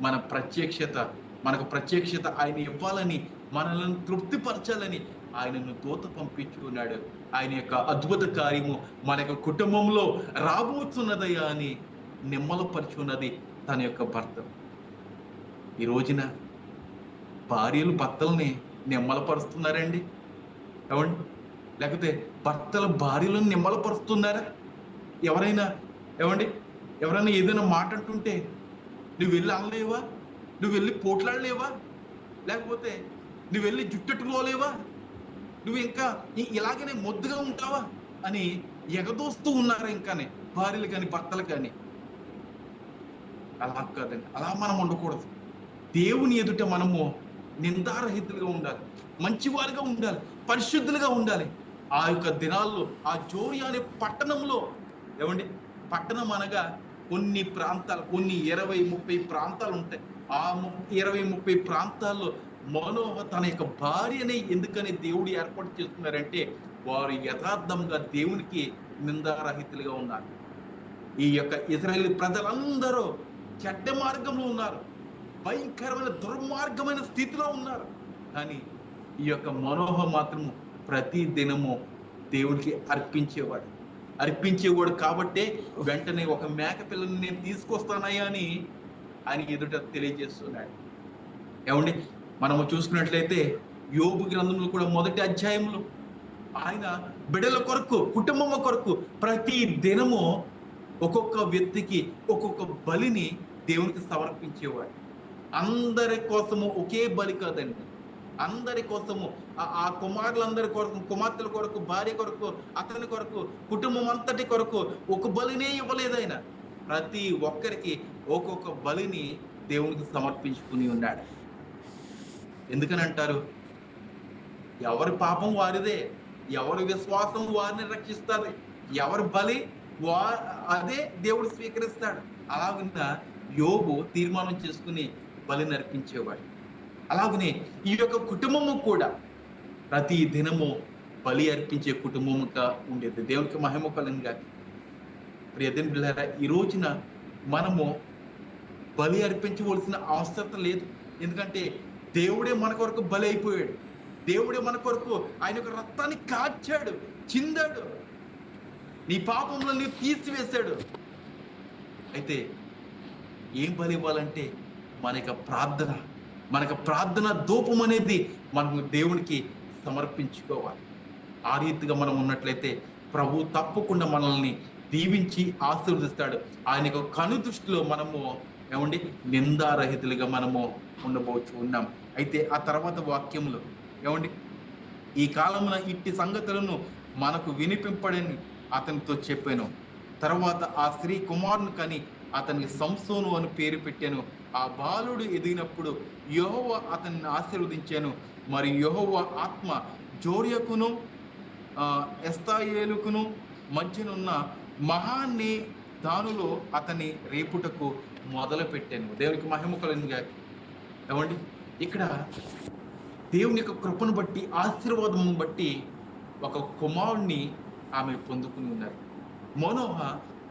మనకు ప్రత్యక్షత ఆయన ఇవ్వాలని, మనల్ని తృప్తిపరచాలని ఆయనను దూత పంపించుకున్నాడు. ఆయన యొక్క అద్భుత కార్యము మన యొక్క కుటుంబంలో రాబోతున్నదయ్యా అని నిమ్మలపరుచున్నది తన యొక్క భర్త. ఈ రోజున భార్యలు భర్తల్ని నిమ్మలపరుస్తున్నారండి? ఏమండి, లేకపోతే భర్తల భార్యలను నిమ్మలపరుస్తున్నారా? ఎవరైనా ఏదైనా మాట అంటుంటే నువ్వు వెళ్ళి అనలేవా? నువ్వు వెళ్ళి పోట్లాడలేవా? లేకపోతే నువ్వు వెళ్ళి జుట్టెట్టుకోలేవా? నువ్వు ఇంకా ఇలాగనే మొద్దుగా ఉంటావా అని ఎగదోస్తూ ఉన్నారా ఇంకానే భార్యలు కానీ భర్తలు కానీ? అలా కాదండి, అలా మనం ఉండకూడదు. దేవుని ఎదుట మనము నిందారహితులుగా ఉండాలి, మంచివారిగా ఉండాలి, పరిశుద్ధులుగా ఉండాలి. ఆ యొక్క దినాల్లో ఆ జోరియా అనే పట్టణంలో, ఏమండి, పట్టణం అనగా కొన్ని ప్రాంతాలు, కొన్ని 20-30 ప్రాంతాలు ఉంటాయి. ఆ 20-30 ప్రాంతాల్లో మనోహ తన యొక్క భార్యని ఎందుకని దేవుడు ఏర్పాటు చేస్తున్నారంటే వారు యథార్థంగా దేవునికి నిందారహితులుగా ఉన్నారు. ఈ యొక్క ఇశ్రాయేలు ప్రజలందరూ చెడ్డ మార్గంలో ఉన్నారు, భయంకరమైన దుర్మార్గమైన స్థితిలో ఉన్నారు. కానీ ఈ యొక్క మనోహ మాత్రము ప్రతి దినము దేవుడికి అర్పించేవాడు కాబట్టే వెంటనే ఒక మేక పిల్లని నేను తీసుకొస్తానయ్యా అని ఆయన ఎదుట తెలియజేస్తున్నాడు. ఏమండి, మనము చూసుకున్నట్లయితే యోబు గ్రంథంలో కూడా మొదటి అధ్యాయంలో ఆయన బిడ్డల కొరకు, కుటుంబం కొరకు ప్రతి దినము ఒక్కొక్క వ్యక్తికి ఒక్కొక్క బలిని దేవునికి సమర్పించేవాడు. అందరి కోసము ఒకే బలి కాదండి, అందరి కోసము, ఆ కుమారులందరి కొరకు, కుమార్తెల కొరకు, భార్య కొరకు, అతని కొరకు, కుటుంబం అంతటి కొరకు ఒక బలినే ఇవ్వలేదు ఆయన. ప్రతి ఒక్కరికి ఒక్కొక్క బలిని దేవునికి సమర్పించుకుని ఉన్నాడు. ఎందుకని అంటారు? ఎవరి పాపం వారిదే, ఎవరి విశ్వాసం వారిని రక్షిస్తారు, ఎవరి బలి అదే దేవుడు స్వీకరిస్తాడు. అలాగున్న యోబు తీర్మానం చేసుకుని బలిని అర్పించేవాడు. అలాగనే ఈ యొక్క కుటుంబము కూడా ప్రతి దినము బలి అర్పించే కుటుంబముగా ఉండేది. దేవునికి మహిమ కలుగునుగాక. ప్రియ దేవుని బిడ్డలారా, ఈ రోజున మనము బలి అర్పించవలసిన అవసరం లేదు. ఎందుకంటే దేవుడే మన కొరకు బలి అయిపోయాడు. దేవుడే మన కొరకు ఆయన యొక్క రక్తాన్ని కార్చాడు, చిందాడు, నీ పాపంలో నీవు తీసివేశాడు. అయితే ఏం బలి ఇవ్వాలంటే మనకు ప్రార్థన ధూపం అనేది మనము దేవునికి సమర్పించుకోవాలి. ఆ రీతిగా మనం ఉన్నట్లయితే ప్రభు తప్పకుండా మనల్ని దీవించి ఆశీర్వదిస్తాడు. ఆయన యొక్క కను దృష్టిలో మనము ఏమండి నిందారహితులుగా మనము ఉండబోచు ఉన్నాం. అయితే ఆ తర్వాత వాక్యంలో ఏమండి, ఈ కాలమున ఇట్టి సంగతులను మనకు వినిపింపడని అతనితో చెప్పాను. తర్వాత ఆ స్త్రీ కుమారుని కని అతనికి సంసోను అని పేరు పెట్టాను. ఆ బాలుడు ఎదిగినప్పుడు యెహోవా అతన్ని ఆశీర్వదించాను. మరి యెహోవా ఆత్మ జోర్యకును ఎస్తాయేలుకును మధ్యనున్న మహాన్ని దానిలో అతని రేపుటకు మొదలు పెట్టాను. దేవునికి మహిమ కలుగునుగాక. ఏమండి, ఇక్కడ దేవుని యొక్క కృపను బట్టి, ఆశీర్వాదం బట్టి ఒక కుమారుణ్ణి ఆమె పొందుకుని ఉన్నారు. మనోహ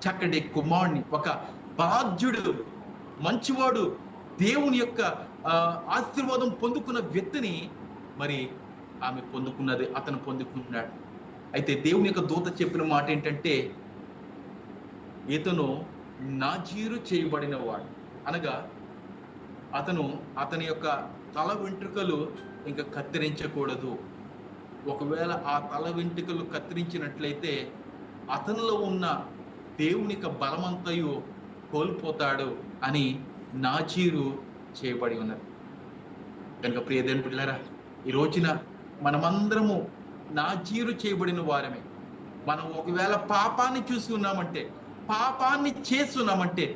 చక్కటి కుమారుణ్ణి, ఒక బాధ్యుడు, మంచివాడు, దేవుని యొక్క ఆశీర్వాదం పొందుకున్న వ్యక్తిని మరి ఆమె పొందుకున్నది, అతను పొందుకున్నాడు. అయితే దేవుని యొక్క దూత చెప్పిన మాట ఏంటంటే, ఇతను నాజీరు చేయబడిన వాడు, అనగా అతని యొక్క తల వెంట్రుకలు ఇంకా కత్తిరించకూడదు. ఒకవేళ ఆ తల వెంట్రుకలు కత్తిరించినట్లయితే అతనిలో ఉన్న దేవుని యొక్క బలమంతయు కోల్పోతాడు అని నాజీరు చేయబడి ఉన్నది. కనుక ప్రియ దేవుని బిడ్డలారా, ఈ రోజున మనమందరము నాజీరు చేయబడిన వారమే. మనం ఒకవేళ పాపాన్ని చూసి ఉన్నామంటే, పాపాన్ని చేస్తున్నామంటే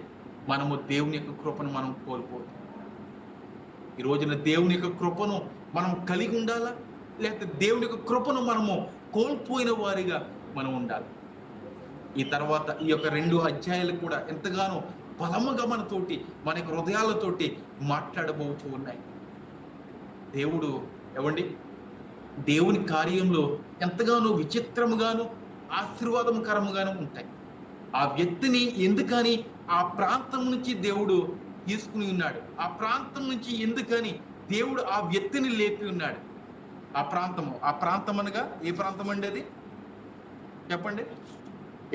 మనము దేవుని యొక్క కృపను మనం కోల్పోతాం. ఈ రోజున దేవుని యొక్క కృపను మనం కలిగి ఉండాలా, లేకపోతే దేవుని యొక్క కృపను మనము కోల్పోయిన వారిగా మనం ఉండాలి. ఈ తర్వాత ఈ యొక్క 2 అధ్యాయాలు కూడా ఎంతగానో బలముగా మనతోటి, మన యొక్క హృదయాలతోటి మాట్లాడబోతూ ఉన్నాయి. దేవుడు ఏమండి, దేవుని కార్యంలో ఎంతగానో విచిత్రముగాను ఆశీర్వాదకరముగాను ఉంటాయి. ఆ వ్యక్తిని ఎందుకని ఆ ప్రాంతం నుంచి దేవుడు తీసుకుని ఉన్నాడు, ఆ ప్రాంతం నుంచి ఎందుకని దేవుడు ఆ వ్యక్తిని లేపి ఉన్నాడు. ఆ ప్రాంతం అనగా ఏ ప్రాంతం అండి? అది చెప్పండి,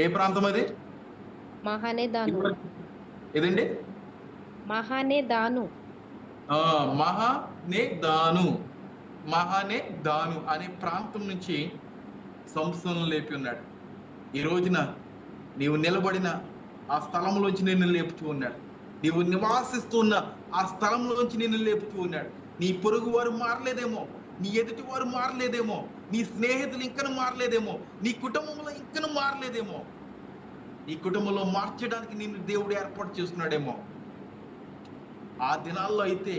ఏ ప్రాంతం అది? మహానేదాను. ఏదండి? మహానేదాను. మహానేదాను అనే ప్రాంతం నుంచి సంసోను లేపి ఉన్నాడు. ఈ రోజున నీవు నిలబడిన ఆ స్థలంలోంచి నిన్ను లేపుతూ ఉన్నాడు. నీవు నివాసిస్తున్న ఆ స్థలంలోంచి నిన్ను లేపుతూ ఉన్నాడు. నీ పొరుగు వారు మారలేదేమో, నీ ఎదుటి వారు మారలేదేమో, నీ స్నేహితులు ఇంకను మారలేదేమో, నీ కుటుంబంలో ఇంకను మారలేదేమో, నీ కుటుంబంలో మార్చడానికి నిన్ను దేవుడు ఏర్పాటు చేస్తున్నాడేమో. ఆ దినాల్లో అయితే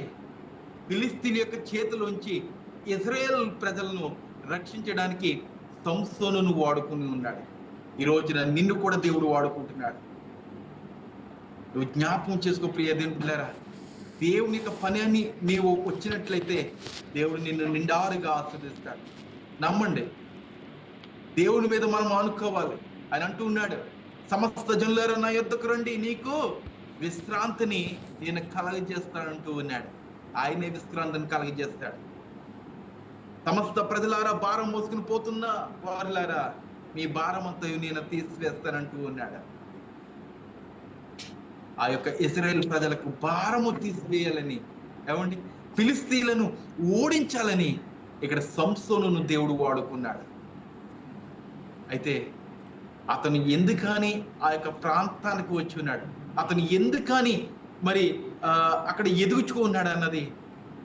ఫిలిస్తీన్ యొక్క చేతిలోంచి ఇజ్రాయేల్ ప్రజలను రక్షించడానికి సంసోనును వాడుకుని ఉన్నాడు. ఈ రోజున నిన్ను కూడా దేవుడు వాడుకుంటున్నాడు. నువ్వు జ్ఞాపకం చేసుకో ప్రియ దేవుని పిల్లరా, దేవుని యొక్క పని అని నీవు వచ్చినట్లయితే దేవుడు నిన్ను నిండారుగా ఆశీర్వదిస్తాడు. నమ్మండి, దేవుని మీద మనం ఆనుకోవాలి. ఆయన అంటూ ఉన్నాడు, సమస్త జనులారా నా యొద్దకు రండి, నీకు విశ్రాంతిని నేను కలగజేస్తానంటూ ఉన్నాడు. ఆయనే విశ్రాంతిని కలగజేస్తాడు. సమస్త ప్రజలారా, భారం మోసుకుని పోతున్న వారులారా, మీ భారం అంతా నేను తీసివేస్తానంటూ ఉన్నాడు. ఆ యొక్క ఇశ్రాయేలు ప్రజలకు భారము తీసివేయాలని, ఏమండి, ఫిలిస్తీన్లను ఓడించాలని ఇక్కడ సంసోనును దేవుడు వాడుకున్నాడు. అయితే అతను ఎందుకని ఆ యొక్క ప్రాంతానికి వచ్చి ఉన్నాడు, అతను ఎందుకని మరి అక్కడ ఎదుగుచుకున్నాడు అన్నది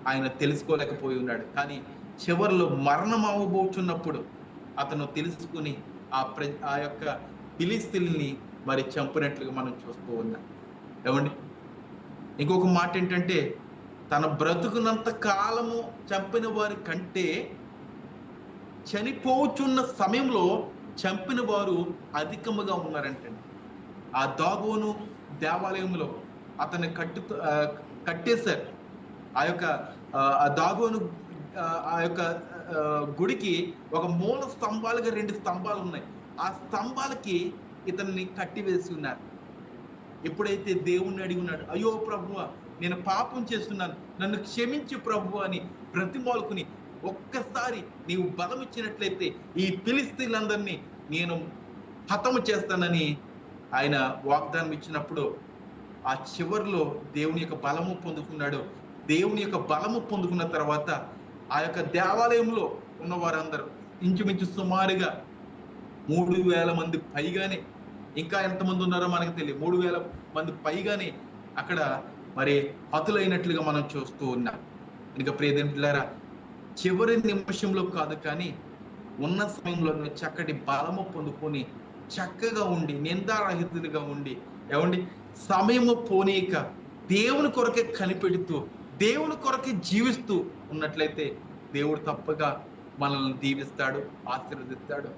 ఆయన తెలుసుకోలేకపోయి ఉన్నాడు. కానీ చివరిలో మరణం అవ్వబోతున్నప్పుడు అతను తెలుసుకుని ఆ యొక్క ఫిలిస్తీన్ని మరి చంపినట్లుగా మనం చూస్తూ ఉన్నాం. ఏమండి, ఇంకొక మాట ఏంటంటే, తన బ్రతుకునంత కాలము చంపిన వారి కంటే చనిపోచున్న సమయంలో చంపిన వారు అధికముగా ఉన్నారంటండి. ఆ దాగోను దేవాలయంలో అతన్ని కట్టేశారు. ఆ యొక్క దాగోను ఆ యొక్క గుడికి ఒక మూల స్తంభాలుగా 2 స్తంభాలు ఉన్నాయి. ఆ స్తంభాలకి ఇతన్ని కట్టివేసి ఉన్నారు. ఎప్పుడైతే దేవుణ్ణి అడిగి ఉన్నాడు, అయ్యో ప్రభువా, నేను పాపం చేస్తున్నాను, నన్ను క్షమించు ప్రభు అని బ్రతిమాలుకుని, ఒక్కసారి నీవు బలం ఇచ్చినట్లయితే ఈ ఫిలిస్తీన్లందరినీ నేను హతము చేస్తానని ఆయన వాగ్దానం ఇచ్చినప్పుడు ఆ చివరిలో దేవుని యొక్క బలము పొందుకున్నాడు. దేవుని యొక్క బలము పొందుకున్న తర్వాత ఆ యొక్క దేవాలయంలో ఉన్న వారందరూ ఇంచుమించు సుమారుగా 3,000 మంది పైగానే, ఇంకా ఎంతమంది ఉన్నారో మనకు తెలియదు, 3,000 మంది పైగానే అక్కడ మరి హతులైనట్లుగా మనం చూస్తూ ఉన్నాం. ఇంకా ప్రియదేవులారా, చివరి నిమిషంలో కాదు కానీ ఉన్న సమయంలో చక్కటి బలము పొందుకొని చక్కగా ఉండి నిందారహితులుగా ఉండి, ఏమండి, సమయము పోనీక దేవుని కొరకే కనిపెడుతూ దేవుని కొరకే జీవిస్తూ ఉన్నట్లయితే దేవుడు తప్పగా మనల్ని దీవిస్తాడు, ఆశీర్వదిస్తాడు.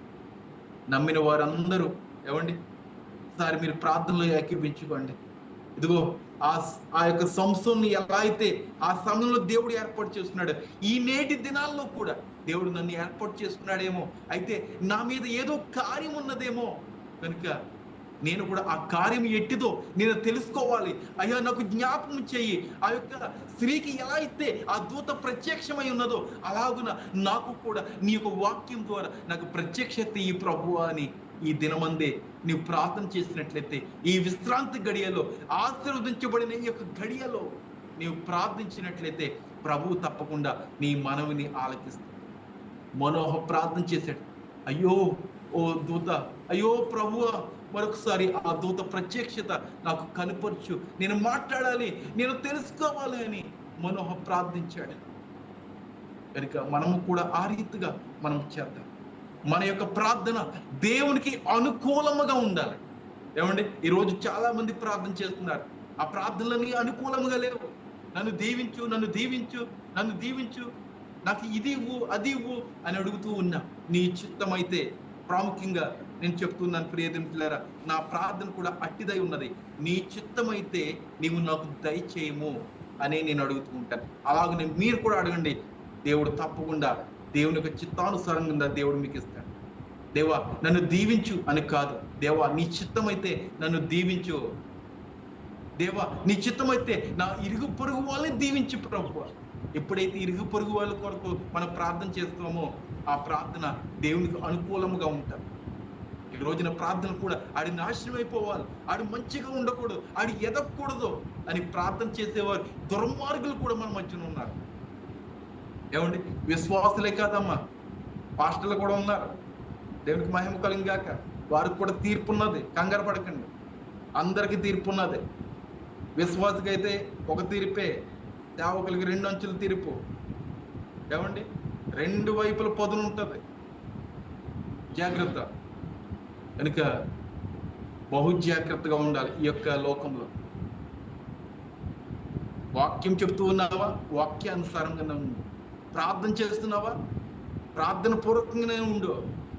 నమ్మిన వారందరూ, ఏమండి, ఒకసారి మీరు ప్రార్థనలో ఏకీభించుకోండి. ఇదిగో ఆ యొక్క సంసోన్ని ఎలా అయితే ఆ సమయంలో దేవుడు ఏర్పాటు చేస్తున్నాడు, ఈ నేటి దినాల్లో కూడా దేవుడు నన్ను ఏర్పాటు చేసుకున్నాడేమో, అయితే నా మీద ఏదో కార్యం ఉన్నదేమో, కనుక నేను కూడా ఆ కార్యం ఎట్టిదో నేను తెలుసుకోవాలి. అయ్యా, నాకు జ్ఞాపకం చెయ్యి. ఆ యొక్క స్త్రీకి ఎలా అయితే ఆ దూత ప్రత్యక్షమై ఉన్నదో అలాగున నాకు కూడా నీ యొక్క వాక్యం ద్వారా నాకు ప్రత్యక్షత ఈ ప్రభువా అని ఈ దినమందే నీవు ప్రార్థన చేసినట్లయితే, ఈ విశ్రాంతి గడియలో, ఆశీర్వదించబడిన ఈ యొక్క గడియలో నీవు ప్రార్థించినట్లయితే ప్రభువు తప్పకుండా నీ మనవిని ఆలకిస్తాడు. మనోహ ప్రార్థన చేశాడు, అయ్యో ఓ దూత, అయ్యో ప్రభువా, మరొకసారి ఆ దూత ప్రత్యక్షత నాకు కనపరచు, నేను మాట్లాడాలి, నేను తెలుసుకోవాలి అని మనోహ ప్రార్థించాడు. కనుక మనము కూడా ఆ రీతిగా మనం చేద్దాం. మన యొక్క ప్రార్థన దేవునికి అనుకూలముగా ఉండాలి. ఏమండి, ఈరోజు చాలా మంది ప్రార్థన చేస్తున్నారు, ఆ ప్రార్థనలన్నీ అనుకూలముగా లేవు. నన్ను దీవించు, నన్ను దీవించు, నన్ను దీవించు, నాకు ఇది ఇవ్వు, అది ఇవ్వు అని అడుగుతూ ఉన్నా. నీ చిత్తమైతే, ప్రాముఖ్యంగా నేను చెప్తున్నాను ప్రియమిత్రులారా, నా ప్రార్థన కూడా అట్టిదై ఉన్నది. నీ చిత్తమైతే నీవు నాకు దయచేయము అని నేను అడుగుతూ ఉంటాను. అలాగనే మీరు కూడా అడగండి, దేవుడు తప్పకుండా దేవుని యొక్క చిత్తానుసారంగా దేవుడు మీకు ఇస్తాడు. దేవా నన్ను దీవించు అని కాదు, దేవా నీ చిత్తమైతే నన్ను దీవించు, దేవా నీ చిత్తమైతే నా ఇరుగు పొరుగు వాళ్ళని దీవించు ప్రభువా. ఎప్పుడైతే ఇరుగు పొరుగు వాళ్ళ కొరకు మనం ప్రార్థన చేస్తామో ఆ ప్రార్థన దేవునికి అనుకూలముగా ఉంటారు. ఈ రోజున ప్రార్థన కూడా ఆడి నాశనం అయిపోవాలి, ఆడు మంచిగా ఉండకూడదు, ఆడి ఎదగకూడదు అని ప్రార్థన చేసేవారు దుర్మార్గులు కూడా మన మధ్యన ఉన్నారు. ఏమండి, విశ్వాసులే కాదమ్మా, పాస్టర్లు కూడా ఉన్నారు. దేవునికి మహిమ కలిగాక వారికి కూడా తీర్పు ఉన్నది, కంగారు పడకండి. అందరికీ తీర్పు ఉన్నది. విశ్వాసకైతే ఒక తీర్పే, సేవకులకి 2 అంచుల తీర్పు. ఏమండి, 2 వైపుల పదును ఉంటుంది, జాగ్రత్త. కనుక బహు జాగ్రత్తగా ఉండాలి. ఈ యొక్క లోకంలో వాక్యం చెప్తూ ఉన్నావా, వాక్యానుసారంగానే ఉండు. ప్రార్థన చేస్తున్నావా, ప్రార్థన పూర్వకంగానే ఉండు.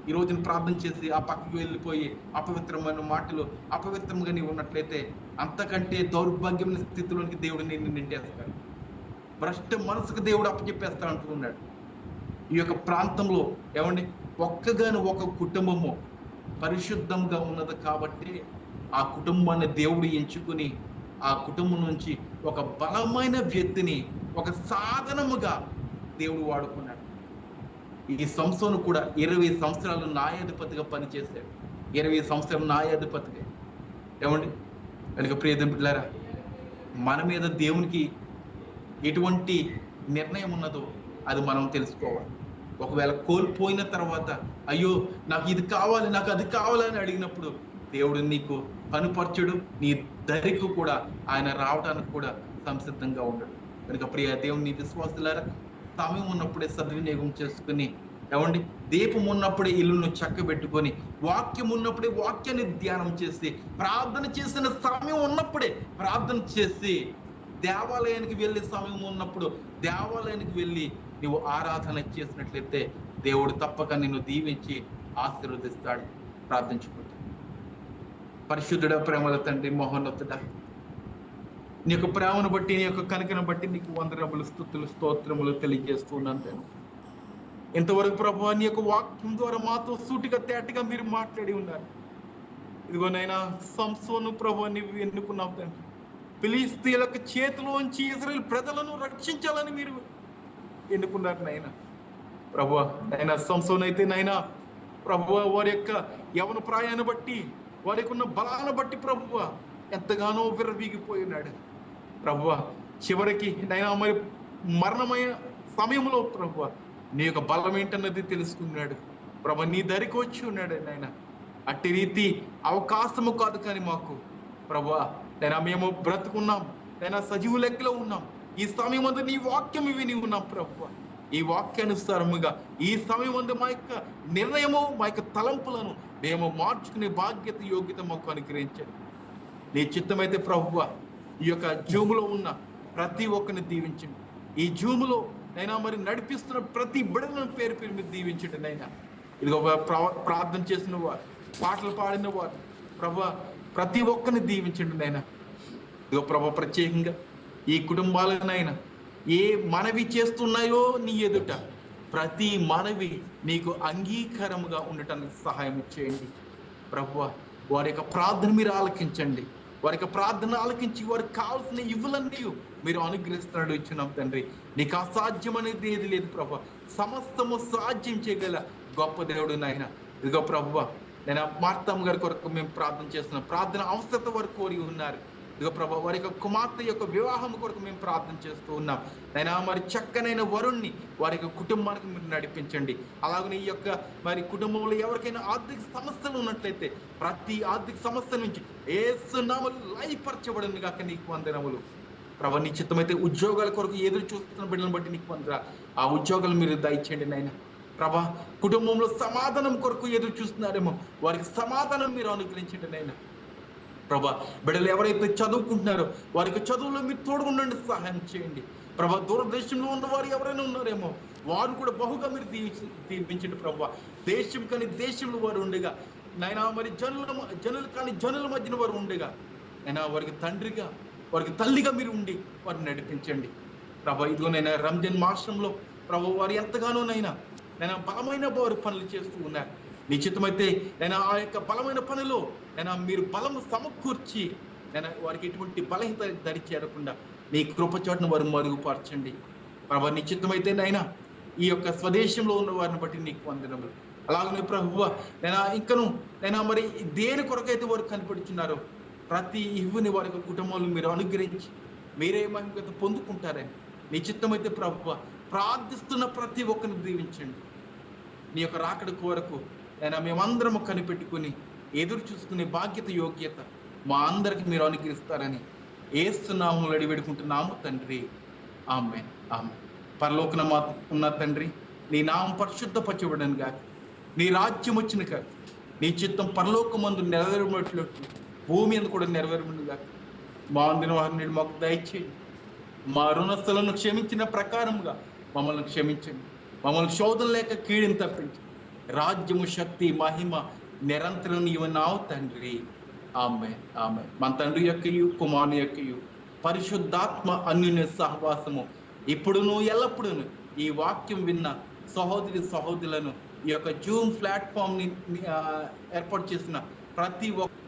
ఈ రోజున ప్రార్థన చేసి ఆ పక్కకి వెళ్ళిపోయి అపవిత్రమైన మాటలు, అపవిత్రంగా నీవు ఉన్నట్లయితే అంతకంటే దౌర్భాగ్యమైన స్థితిలోనికి దేవుడు నిన్ను నిండేస్తాడు. భ్రష్ట మనసుకు దేవుడు అప్పచెప్పేస్తా అంటూ ఉన్నాడు. ఈ యొక్క ప్రాంతంలో ఏమండి, ఒక కుటుంబము పరిశుద్ధంగా ఉన్నది కాబట్టి ఆ కుటుంబాన్ని దేవుడు ఎంచుకుని ఆ కుటుంబం నుంచి ఒక బలమైన వ్యక్తిని ఒక సాధనముగా దేవుడు వాడుకున్నాడు. ఈ సంసోను కూడా 20 సంవత్సరాలు న్యాయాధిపతిగా పనిచేశాడు. 20 సంవత్సరాలు న్యాయాధిపతిగా. ఏమండి, కనుక ప్రియ బిడ్డలారా, మన మీద దేవునికి ఎటువంటి నిర్ణయం ఉన్నదో అది మనం తెలుసుకోవాలి. ఒకవేళ కోల్పోయిన తర్వాత అయ్యో నాకు ఇది కావాలి, నాకు అది కావాలని అడిగినప్పుడు దేవుడు నీకు కనుపరచుడు, నీ దరికి కూడా ఆయన రావడానికి కూడా సంసిద్ధంగా ఉండడు. కనుక ప్రియ దేవుని విశ్వాసులారా, సమయం ఉన్నప్పుడే సద్వినియోగం చేసుకుని, ఏమండి, దీపం ఉన్నప్పుడే ఇల్లును చక్కబెట్టుకొని, వాక్యం ఉన్నప్పుడే వాక్యాన్ని ధ్యానం చేసి, ప్రార్థన చేసిన సమయం ఉన్నప్పుడే ప్రార్థన చేసి, దేవాలయానికి వెళ్ళే సమయం ఉన్నప్పుడు దేవాలయానికి వెళ్ళి నువ్వు ఆరాధన చేసినట్లయితే దేవుడు తప్పక నిన్ను దీవించి ఆశీర్వదిస్తాడు. ప్రార్థించుకుంటా. పరిశుద్ధుడ, ప్రేమల తండ్రి, మహోన్నతుడా, నీ యొక్క ప్రేమను బట్టి, నీ యొక్క కనికను బట్టి నీకు వందనములు, స్తుతులు, స్తోత్రములు తెలియజేస్తున్నాను తండ్రి. ఇంతవరకు ప్రభువా నీ యొక్క వాక్యం ద్వారా మాతో సూటిగా తేటగా మీరు మాట్లాడి ఉన్నారు. ఇదిగోనైనా సంసోను ప్రభువా నీవు ఎన్నుకున్నావు తండ్రి. ఫిలిష్తీయుల చేతిలోంచి ఇశ్రాయేలు ప్రజలను రక్షించాలని మీరు ఎన్నుకున్నారు నాయన. ప్రభువా నైనా సంసోను అయితే నైనా ప్రభువా వారి యొక్క యవన ప్రాయాన్ని బట్టి, వారికి ఉన్న బలాన్ని బట్టి ప్రభువా ఎంతగానో విర్రవీగిపోయినాడు. ప్రభువా చివరికి నైనా మరి మరణమైన సమయంలో ప్రభువా నీ యొక్క బలం ఏంటన్నది తెలుసుకున్నాడు. ప్రభు నీ దరికి వచ్చి ఉన్నాడు నాయన. అట్టి రీతి అవకాశము కాదు కానీ మాకు ప్రభువా నైనా మేము బ్రతుకున్నాం, నైనా సజీవు లెక్కలో ఉన్నాం. ఈ సమయం అందు నీ వాక్యం విని ఉన్నాం ప్రభువా. ఈ వాక్యానుసారముగా ఈ సమయం అందు మా యొక్క నిర్ణయము, మా యొక్క తలంపులను మేము మార్చుకునే బాధ్యత, యోగ్యత మాకు అనుగ్రహించండి. నీ చిత్తమైతే ప్రభువా ఈ యొక్క జూములో ఉన్న ప్రతి ఒక్కరిని దీవించండి. ఈ జూములో నైనా మరి నడిపిస్తున్న ప్రతి బిడ్డలను పేరు పేరు మీరు దీవించండి నైనా. ఇదిగో ప్రార్థన చేసిన వారు, పాటలు పాడిన వారు ప్రభువా ప్రతి ఒక్కరిని దీవించండి నైనా. ఇదిగో ప్రభు ప్రత్యేకంగా ఈ కుటుంబాలనైనా ఏ మనవి చేస్తున్నాయో నీ ఎదుట ప్రతి మనవి నీకు అంగీకారముగా ఉండటానికి సహాయం చేయండి ప్రభువా. వారి యొక్క ప్రార్థన మీరు ఆలకించండి. వారి యొక్క ప్రార్థన ఆలకించి వారికి కావాల్సిన ఇవ్వులన్నీ మీరు అనుగ్రహిస్తున్నాడు ఇచ్చున్నాం తండ్రి. నీకు అసాధ్యం అనేది ఏది లేదు ప్రభువా. సమస్తము సాధ్యం చేయగల గొప్ప దేవుడు నాయన. ఇదిగో ప్రభువా నేను మార్తమ్మ గారి కొరకు మేము ప్రార్థన చేస్తున్నాం. ప్రార్థన అవసరత వరకు కోరి ఉన్నారు. ఇదిగో ప్రభా వారి యొక్క కుమార్తె యొక్క వివాహం కొరకు మేము ప్రార్థన చేస్తూ ఉన్నాం. నైనా మరి చక్కనైన వరుణ్ణి వారి యొక్క కుటుంబానికి మీరు నడిపించండి. అలాగనే ఈ యొక్క మరి కుటుంబంలో ఎవరికైనా ఆర్థిక సమస్యలు ఉన్నట్లయితే ప్రతి ఆర్థిక సమస్య నుంచి యేసు నామములో లయపరచబడును గాక. నీకు వందనములు ప్రభా. నీ చిత్తమైతే ఉద్యోగాల కొరకు ఎదురు చూస్తున్న బిడ్డలను బట్టి నీకు వందన. ఆ ఉద్యోగాలు మీరు దయచేయండి నాయన ప్రభా. కుటుంబంలో సమాధానం కొరకు ఎదురు చూస్తున్నారేమో వారికి సమాధానం మీరు అనుగ్రహించండి నాయన ప్రభా. బిడ్డలు ఎవరైతే చదువుకుంటున్నారో వారికి చదువులో మీరు తోడుగుండండి, సహాయం చేయండి ప్రభా. దూరదేశంలో ఉన్న వారు ఎవరైనా ఉన్నారేమో వారు కూడా బహుగా మీరు దీవించండి ప్రభా. దేశం కానీ దేశంలో వారు ఉండగా నైనా మరి జనులు కానీ జనుల మధ్యన వారు ఉండగా నైనా వారికి తండ్రిగా, వారికి తల్లిగా మీరు ఉండి వారిని నడిపించండి ప్రభా. ఇదిగో నైనా రంజాన్ మాసంలో ప్రభు వారు ఎంతగానోనైనా నేను బలమైన వారు పనులు చేస్తూ ఉన్నారు. నిశ్చితమైతే నేను ఆ యొక్క బలమైన పనిలో నేను మీరు బలము సమకూర్చి నేను వారికి ఎటువంటి బలహీనత దరి చేరకుండా నీ కృపచోటును వారు మరుగుపరచండి ప్రభా. నిశ్చితమైతే నైనా ఈ యొక్క స్వదేశంలో ఉన్న వారిని బట్టి నీకు వందనములు. అలాగనే ప్రభువా నేను ఇంకను నేను మరి దేని కొరకైతే వారు కనిపెడుతున్నారో ప్రతి ఇవ్వుని వారి యొక్క కుటుంబాలను మీరు అనుగ్రహించి మీరే మహిమత పొందుకుంటారని నిశ్చితమైతే ప్రభువా ప్రార్థిస్తున్న ప్రతి ఒక్కరిని దీవించండి. నీ యొక్క రాకడ కొరకు నేను మేమందరము కనిపెట్టుకుని ఎదురు చూసుకునే బాధ్యత, యోగ్యత మా అందరికి మీరు అనుగ్రహిస్తారని యేసు నామములో అడివేడుకుంటున్నాము తండ్రి. ఆమేన్ ఆమేన్. పరలోకన ఉన్న తండ్రి, నీ నామం పరిశుద్ధపరచబడను గాక, నీ రాజ్యం వచ్చిన కాక, నీ చిత్తం పరలోకమందు నెరవేరునట్లు భూమి అందు కూడా నెరవేరును గాక. మా అందిన వారిని మాకు దయచేయండి. మా రుణస్థలను క్షమించిన ప్రకారముగా మమ్మల్ని క్షమించండి. మమ్మల్ని శోధన లేక కీడిని తప్పించండి. రాజ్యము, శక్తి, మహిమ నిరంతరం నీవన్నావు తండ్రి. ఆమేన్ ఆమేన్. మన తండ్రి యొక్కయు కుమారుని యొక్కయు పరిశుద్ధాత్మ అన్యోన్య సహవాసము ఇప్పుడును ఎల్లప్పుడూను ఈ వాక్యం విన్న సహోదరులను ఈ యొక్క జూమ్ ప్లాట్ఫామ్ ని ఏర్పాటు చేసిన ప్రతి ఒక్క